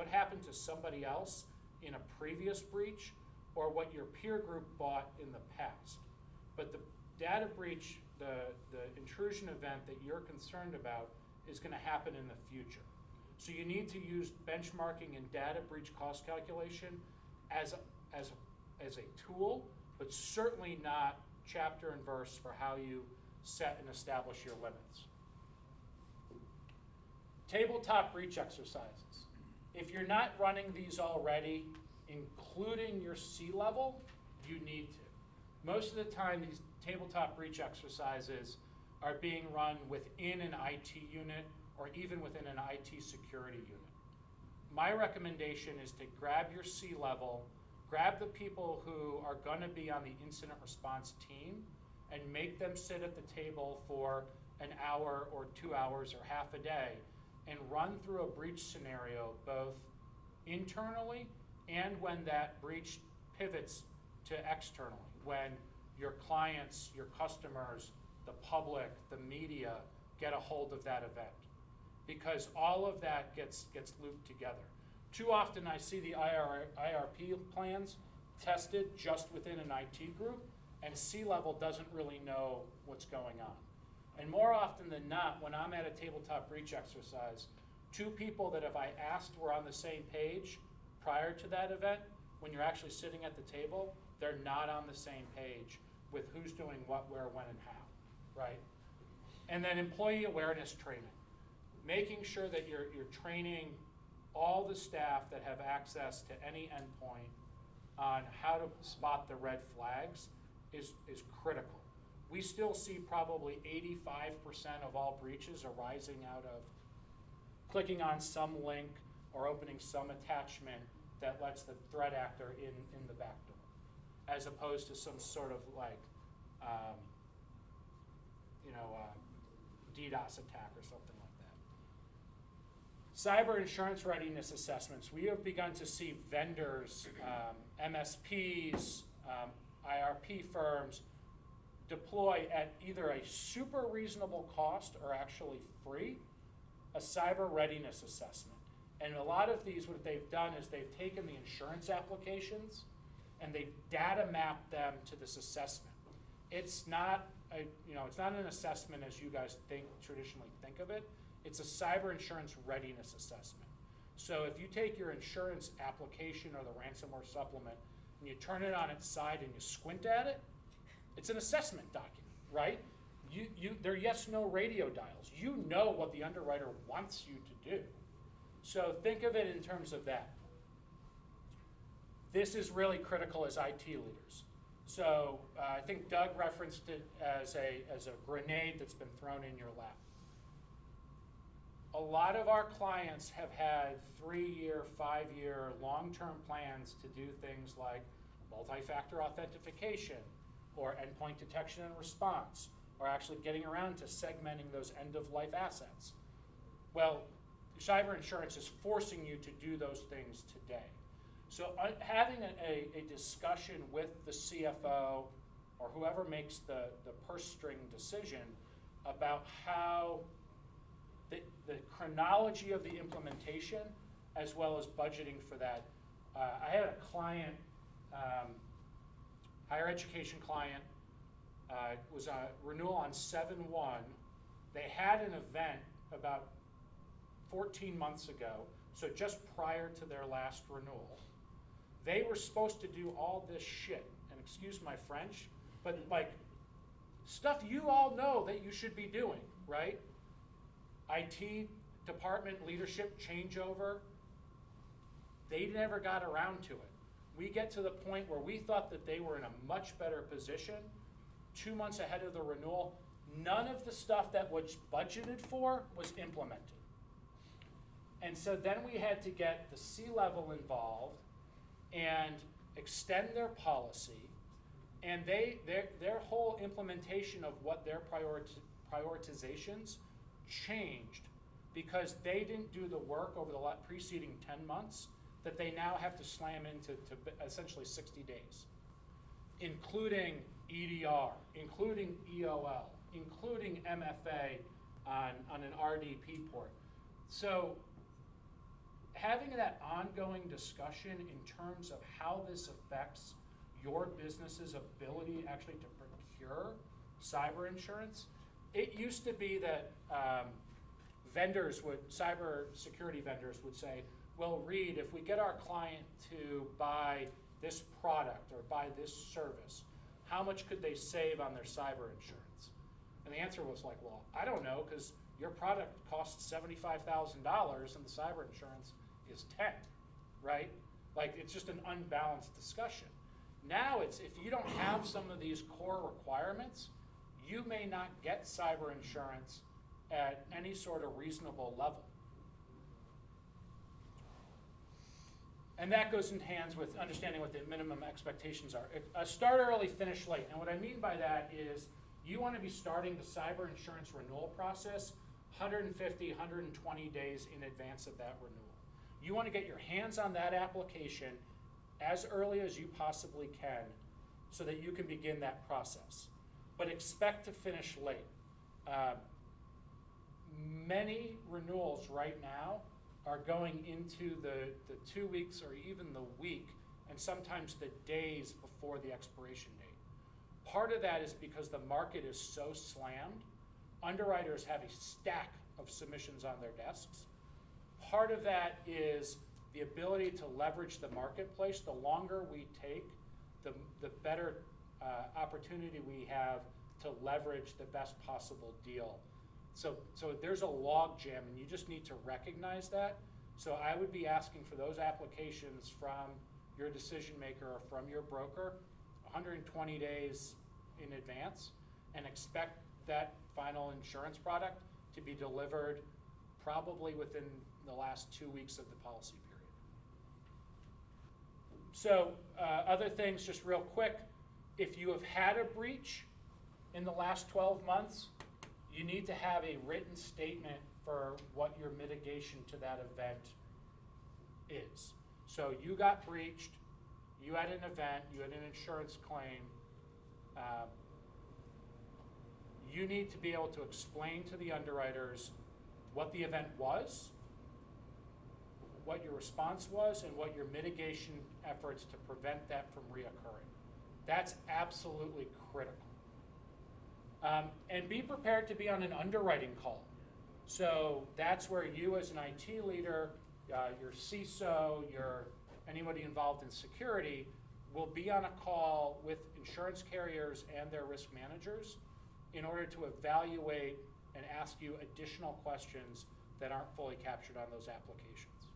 happened to somebody else in a previous breach or what your peer group bought in the past. But the data breach, the intrusion event that you're concerned about is going to happen in the future. So you need to use benchmarking and data breach cost calculation as a tool, but certainly not chapter and verse for how you set and establish your limits. Tabletop breach exercises. If you're not running these already, including your C-level, you need to. Most of the time, these tabletop breach exercises are being run within an IT unit or even within an IT security unit. My recommendation is to grab your C-level, grab the people who are going to be on the incident response team, and make them sit at the table for an hour or 2 hours or half a day and run through a breach scenario both internally and when that breach pivots to externally, when your clients, your customers, the public, the media get a hold of that event. Because all of that gets looped together. Too often I see the IRP plans tested just within an IT group, and C-level doesn't really know what's going on. And more often than not, when I'm at a tabletop breach exercise, two people that if I asked were on the same page prior to that event, when you're actually sitting at the table, they're not on the same page with who's doing what, where, when, and how, right? And then employee awareness training. Making sure that you're training all the staff that have access to any endpoint on how to spot the red flags is critical. we still see probably 85% of all breaches arising out of clicking on some link or opening some attachment that lets the threat actor in the back door, as opposed to some sort of like, DDoS attack or something like that. Cyber insurance readiness assessments. We have begun to see vendors, MSPs, IRP firms deploy at either a super reasonable cost or actually free a cyber readiness assessment. And a lot of these, what they've done is they've taken the insurance applications and they've data mapped them to this assessment. It's not it's not an assessment as you guys traditionally think of it. It's a cyber insurance readiness assessment. So if you take your insurance application or the ransomware supplement and you turn it on its side and you squint at it, it's an assessment document, right? They're yes/no radio dials. You know what the underwriter wants you to do. So think of it in terms of that. This is really critical as IT leaders. So I think Doug referenced it as a grenade that's been thrown in your lap. A lot of our clients have had 3-year, 5-year, long-term plans to do things like multi-factor authentication or endpoint detection and response, or actually getting around to segmenting those end-of-life assets. Well, cyber insurance is forcing you to do those things today. So having a discussion with the CFO or whoever makes the purse string decision about how the chronology of the implementation as well as budgeting for that. I had a client, higher education client, it was a renewal on 7/1. They had an event about 14 months ago, so just prior to their last renewal. They were supposed to do all this shit, and excuse my French, but like stuff you all know that you should be doing, right? IT department leadership changeover, they never got around to it. We get to the point where we thought that they were in a much better position 2 months ahead of the renewal. None of the stuff that was budgeted for was implemented. And so then we had to get the C-level involved and extend their policy, and their whole implementation of what their prioritizations changed because they didn't do the work over the preceding 10 months that they now have to slam into essentially 60 days, including EDR, including EOL, including MFA on an RDP port. So having that ongoing discussion in terms of how this affects your business's ability actually to procure cyber insurance. It used to be that cyber security vendors would say, well, Reed, if we get our client to buy this product or buy this service, how much could they save on their cyber insurance? And the answer was like, well, I don't know, because your product costs $75,000 and the cyber insurance is 10, right? Like, it's just an unbalanced discussion. Now it's, if you don't have some of these core requirements, you may not get cyber insurance at any sort of reasonable level. And that goes in hands with understanding what the minimum expectations are. Start early, finish late. And what I mean by that is you want to be starting the cyber insurance renewal process 150, 120 days in advance of that renewal. You want to get your hands on that application as early as you possibly can so that you can begin that process. But expect to finish late. Many renewals right now are going into the 2 weeks or even the week, and sometimes the days before the expiration date. Part of that is because the market is so slammed. Underwriters have a stack of submissions on their desks. Part of that is the ability to leverage the marketplace. The longer we take, the better opportunity we have to leverage the best possible deal. So there's a log jam, and you just need to recognize that. So I would be asking for those applications from your decision maker or from your broker 120 days in advance. and expect that final insurance product to be delivered probably within the last 2 weeks of the policy period. So other things, just real quick, if you have had a breach in the last 12 months, you need to have a written statement for what your mitigation to that event is. So you got breached, you had an event, you had an insurance claim. You need to be able to explain to the underwriters what the event was, what your response was, and what your mitigation efforts to prevent that from reoccurring. That's absolutely critical. And be prepared to be on an underwriting call. So that's where you as an IT leader, your CISO, anybody involved in security will be on a call with insurance carriers and their risk managers in order to evaluate and ask you additional questions that aren't fully captured on those applications.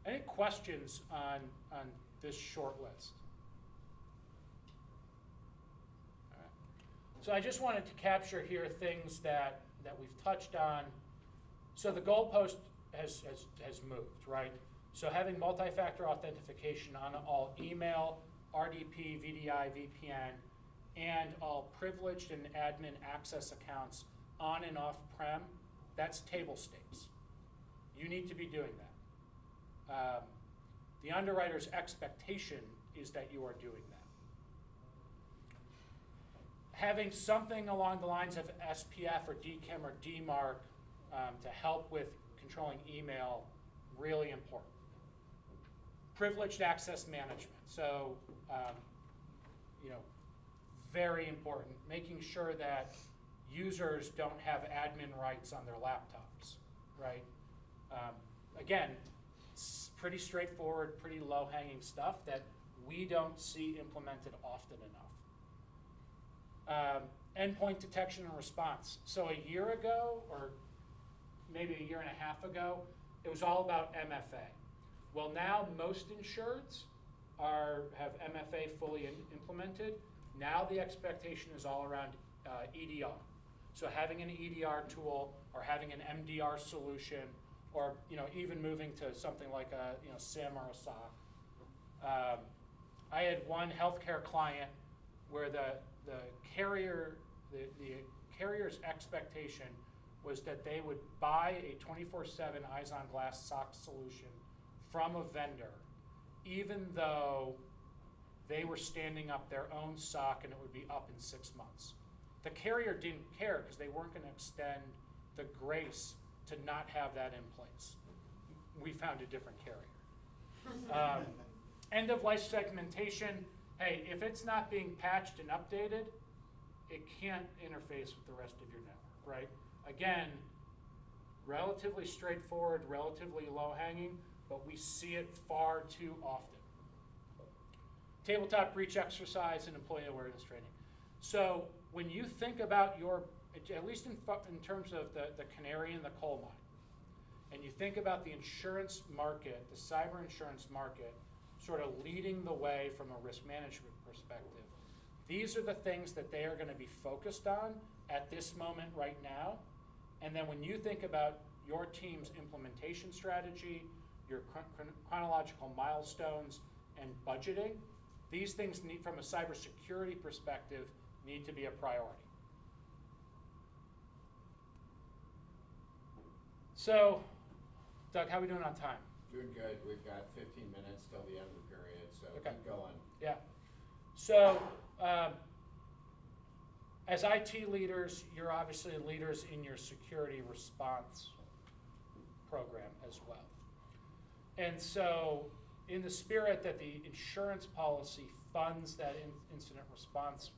Any questions on this short list? All right. So I just wanted to capture here things that we've touched on. So the goalpost has moved, right? So having multi-factor authentication on all email, RDP, VDI, VPN, and all privileged and admin access accounts on and off-prem, that's table stakes. You need to be doing that. The underwriter's expectation is that you are doing that. Having something along the lines of SPF or DKIM or DMARC to help with controlling email, really important. Privileged access management, so very important, making sure that users don't have admin rights on their laptops, right? Again, it's pretty straightforward, pretty low-hanging stuff that we don't see implemented often enough. Endpoint detection and response. So a year ago, or maybe a year and a half ago, it was all about MFA. Well, now most insureds have MFA fully implemented. Now the expectation is all around EDR. So having an EDR tool or having an MDR solution, or even moving to something like a SIM or a SOC. I had one healthcare client where the carrier's expectation was that they would buy a 24/7 eyes on glass SOC solution from a vendor, even though they were standing up their own SOC and it would be up in 6 months. The carrier didn't care because they weren't going to extend the grace to not have that in place. We found a different carrier. End of life segmentation. Hey, if it's not being patched and updated, it can't interface with the rest of your network, right? Again, relatively straightforward, relatively low-hanging, but we see it far too often. Tabletop breach exercise and employee awareness training. So when you think about at least in terms of the canary in the coal mine, and you think about the insurance market, the cyber insurance market, sort of leading the way from a risk management perspective, these are the things that they are going to be focused on at this moment right now. And then when you think about your team's implementation strategy, your chronological milestones, and budgeting, these things need, from a cybersecurity perspective, need to be a priority. So, Doug, how are we doing on time? Doing good. We've got 15 minutes till the end of the period, so Okay. keep going. Yeah. So, as IT leaders, you're obviously leaders in your security response program as well. And so, in the spirit that the insurance policy funds that incident response,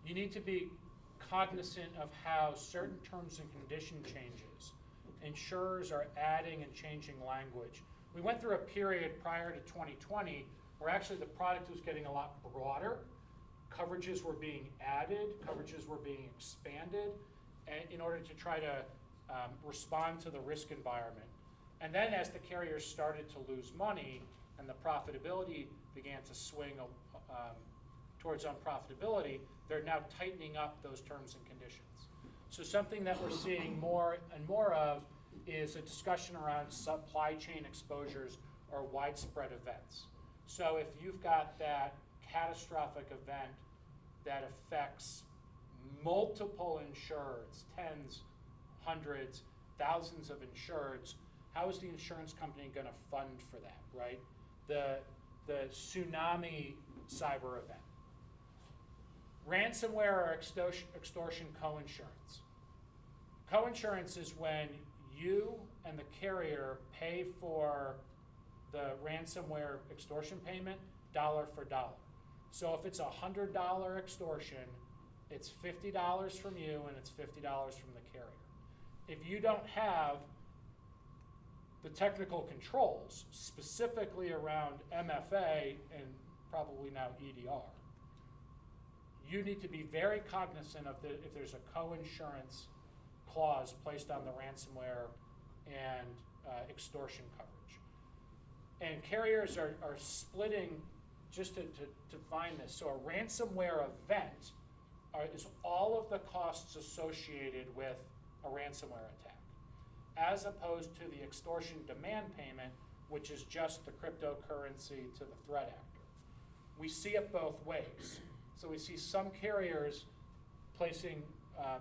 you need to be cognizant of how certain terms and condition changes. Insurers are adding and changing language. We went through a period prior to 2020 where actually the product was getting a lot broader. Coverages were being added, coverages were being expanded in order to try to respond to the risk environment. And then as the carriers started to lose money and the profitability began to swing towards unprofitability, they're now tightening up those terms and conditions. So something that we're seeing more and more of is a discussion around supply chain exposures or widespread events. So if you've got that catastrophic event that affects multiple insureds, tens, hundreds, thousands of insureds, how is the insurance company going to fund for that, right? The tsunami cyber event. Ransomware or extortion co-insurance. Co-insurance is when you and the carrier pay for the ransomware extortion payment dollar for dollar. So if it's $100 extortion, it's $50 from you and it's $50 from the carrier. If you don't have the technical controls, specifically around MFA and probably now EDR, you need to be very cognizant of if there's a co-insurance clause placed on the ransomware and extortion coverage. And carriers are splitting, just to find this, so a ransomware event is all of the costs associated with a ransomware attack, as opposed to the extortion demand payment, which is just the cryptocurrency to the threat actor. We see it both ways. So we see some carriers placing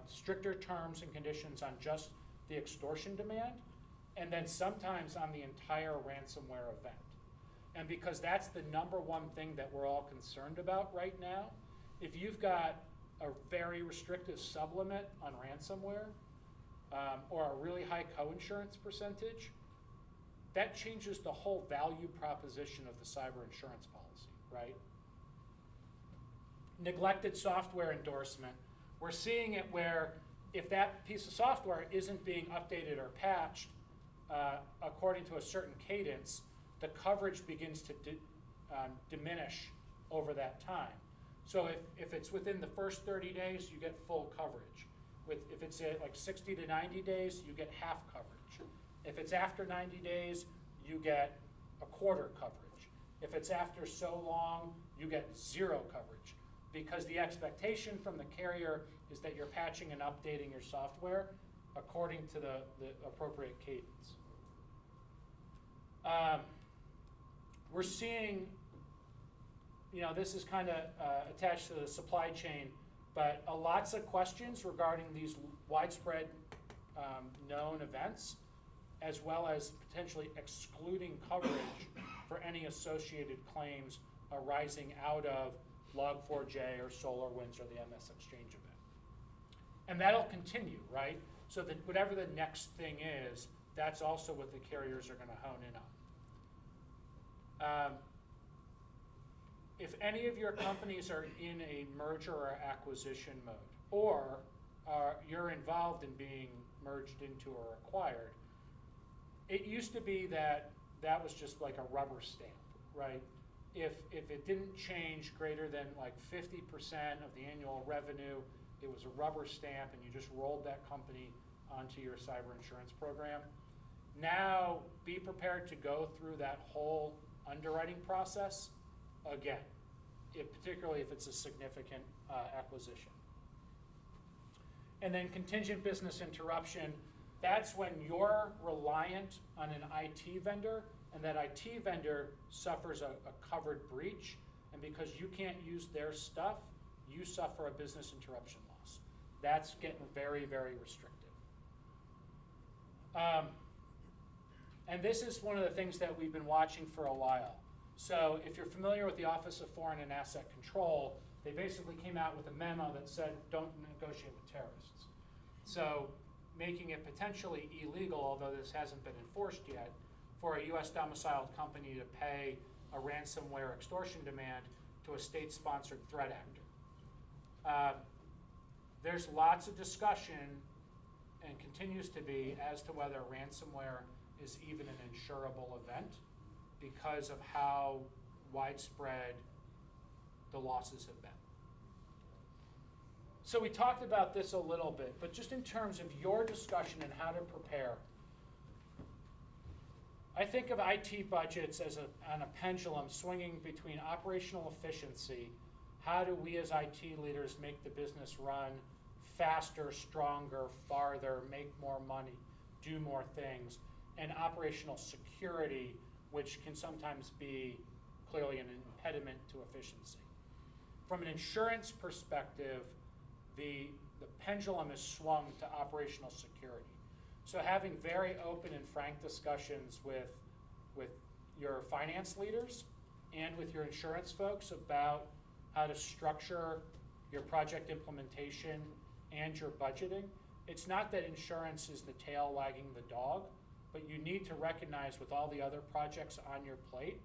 stricter terms and conditions on just the extortion demand, and then sometimes on the entire ransomware event. And because that's the number one thing that we're all concerned about right now, if you've got a very restrictive sublimit on ransomware, or a really high co-insurance percentage, that changes the whole value proposition of the cyber insurance policy, right? Neglected software endorsement. We're seeing it where if that piece of software isn't being updated or patched according to a certain cadence, the coverage begins to diminish over that time. So if it's within the first 30 days, you get full coverage. If it's at like 60 to 90 days, you get half coverage. If it's after 90 days, you get a quarter coverage. If it's after so long, you get zero coverage, because the expectation from the carrier is that you're patching and updating your software according to the appropriate cadence. We're seeing, this is kind of attached to the supply chain, but lots of questions regarding these widespread known events, as well as potentially excluding coverage for any associated claims arising out of Log4j or SolarWinds or the MS Exchange event. And that'll continue, right? So that whatever the next thing is, that's also what the carriers are going to hone in on. If any of your companies are in a merger or acquisition mode, or you're involved in being merged into or acquired, it used to be that was just like a rubber stamp, right? If it didn't change greater than like 50% of the annual revenue, it was a rubber stamp and you just rolled that company onto your cyber insurance program. Now, be prepared to go through that whole underwriting process again, particularly if it's a significant acquisition. And then contingent business interruption, that's when you're reliant on an IT vendor and that IT vendor suffers a covered breach, and because you can't use their stuff, you suffer a business interruption loss. That's getting very, very restrictive. And this is one of the things that we've been watching for a while. So if you're familiar with the Office of Foreign and Asset Control, they basically came out with a memo that said, don't negotiate with terrorists. So making it potentially illegal, although this hasn't been enforced yet, for a US domiciled company to pay a ransomware extortion demand to a state-sponsored threat actor. There's lots of discussion, and continues to be, as to whether ransomware is even an insurable event because of how widespread the losses have been. So we talked about this a little bit, but just in terms of your discussion and how to prepare, I think of IT budgets as on a pendulum swinging between operational efficiency, how do we as IT leaders make the business run faster, stronger, farther, make more money, do more things, and operational security, which can sometimes be clearly an impediment to efficiency. From an insurance perspective, the pendulum is swung to operational security. So having very open and frank discussions with your finance leaders and with your insurance folks about how to structure your project implementation and your budgeting. It's not that insurance is the tail wagging the dog, but you need to recognize with all the other projects on your plate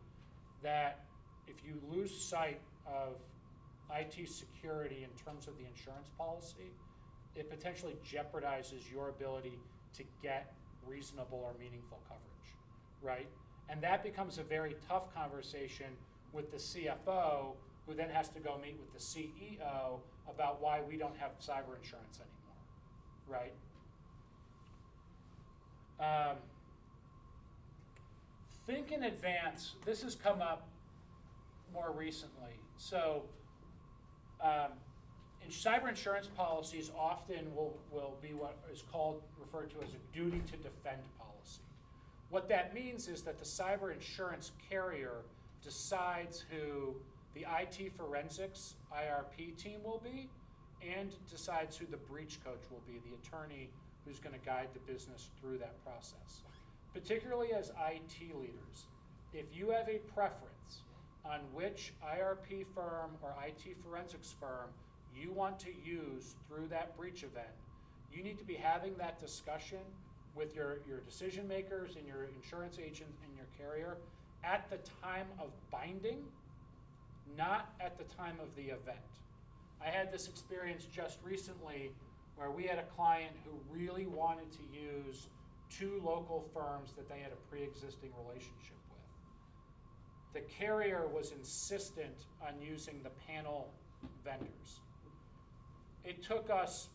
that if you lose sight of IT security in terms of the insurance policy, it potentially jeopardizes your ability to get reasonable or meaningful coverage, right? And that becomes a very tough conversation with the CFO, who then has to go meet with the CEO about why we don't have cyber insurance anymore, right? Think in advance. This has come up more recently. So in cyber insurance policies often will be what is referred to as a duty to defend policy. What that means is that the cyber insurance carrier decides who the IT forensics IRP team will be and decides who the breach coach will be, the attorney who's going to guide the business through that process. Particularly as IT leaders, if you have a preference on which IRP firm or IT forensics firm you want to use through that breach event, you need to be having that discussion with your decision makers and your insurance agent and your carrier at the time of binding, not at the time of the event. I had this experience just recently where we had a client who really wanted to use two local firms that they had a pre-existing relationship with. The carrier was insistent on using the panel vendors. It took us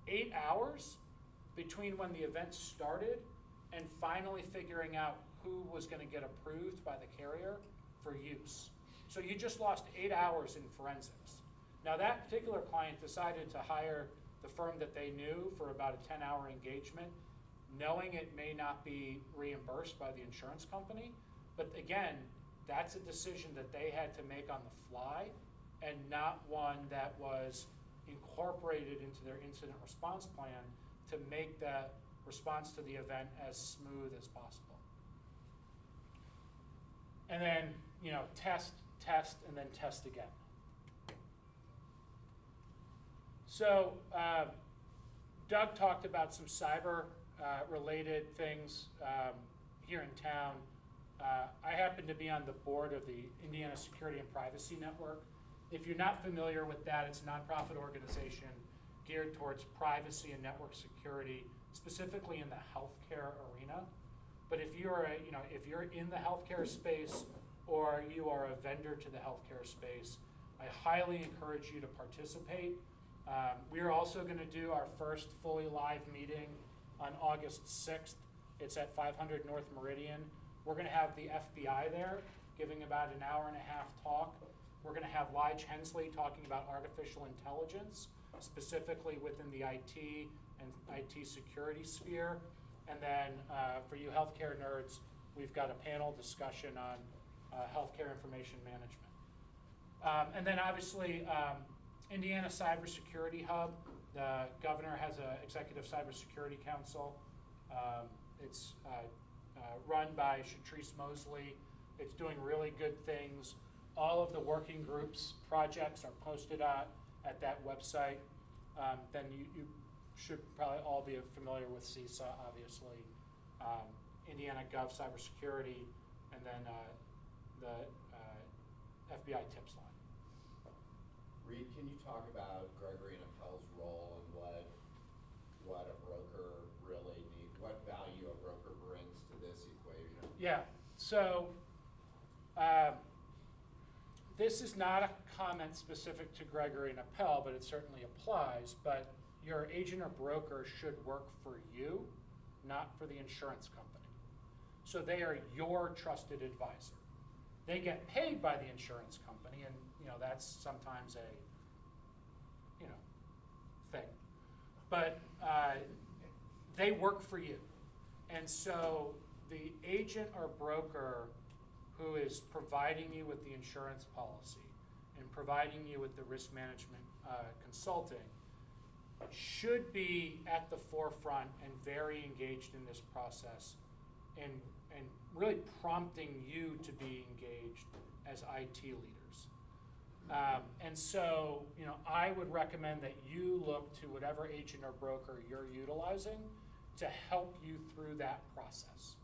8 hours between when the event started and finally figuring out who was going to get approved by the carrier for use. So you just lost 8 hours in forensics. Now that particular client decided to hire the firm that they knew for about a 10-hour engagement, knowing it may not be reimbursed by the insurance company. But again, that's a decision that they had to make on the fly and not one that was incorporated into their incident response plan to make that response to the event as smooth as possible. And then, test, and then test again. So Doug talked about some cyber related things here in town. I happen to be on the board of the Indiana Security and Privacy Network. If you're not familiar with that, it's a nonprofit organization geared towards privacy and network security, specifically in the healthcare arena. But if you're in the healthcare space or you are a vendor to the healthcare space, I highly encourage you to participate. We are also going to do our first fully live meeting on August 6th. It's at 500 North Meridian. We're going to have the FBI there giving about an hour and a half talk. We're going to have Lige Hensley talking about artificial intelligence, specifically within the IT and IT security sphere. And then for you healthcare nerds, we've got a panel discussion on healthcare information management. And then obviously, Indiana Cybersecurity Hub, the governor has an executive cybersecurity council. It's run by Shatrice Mosley. It's doing really good things. All of the working groups projects are posted at that website. Then you should probably all be familiar with CISA, obviously, Indiana Gov Cybersecurity, and then the FBI tips line. Reed, can you talk about Gregory and Appel's role and what a broker really needs, what value a broker brings to this equation? Yeah, so this is not a comment specific to Gregory and Appel, but it certainly applies. But your agent or broker should work for you, not for the insurance company. So they are your trusted advisor. They get paid by the insurance company, and, that's sometimes a, thing. But they work for you. And so the agent or broker who is providing you with the insurance policy and providing you with the risk management consulting should be at the forefront and very engaged in this process and really prompting you to be engaged as IT leaders. And so, I would recommend that you look to whatever agent or broker you're utilizing to help you through that process.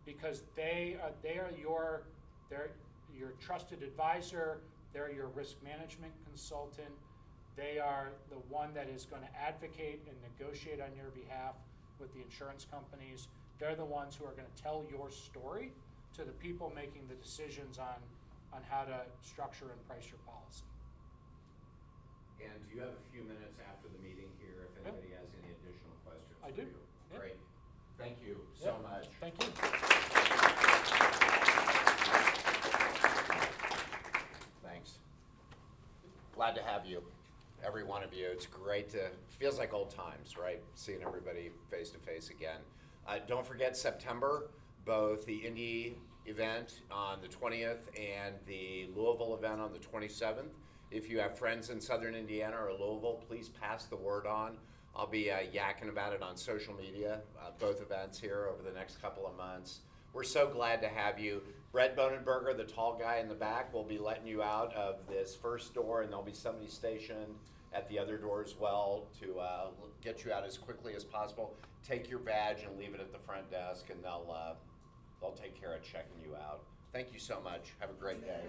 Because they're your trusted advisor, they're your risk management consultant, they are the one that is going to advocate and negotiate on your behalf with the insurance companies. They're the ones who are going to tell your story to the people making the decisions on how to structure and price your policy. And you have a few minutes after the meeting here if anybody has any additional questions I for do. you. Yeah. Great. Thank you so Yeah. much. Thank you. Thanks. Glad to have you, every one of you. It's great feels like old times, right? Seeing everybody face to face again. Don't forget September, both the Indy event on the 20th and the Louisville event on the 27th. If you have friends in Southern Indiana or Louisville, please pass the word on. I'll be yakking about it on social media, both events here over the next couple of months. We're so glad to have you. Brett Bonenberger, the tall guy in the back, will be letting you out of this first door, and there'll be somebody stationed at the other door as well to get you out as quickly as possible. Take your badge and leave it at the front desk, and they'll take care of checking you out. Thank you so much. Have a great day.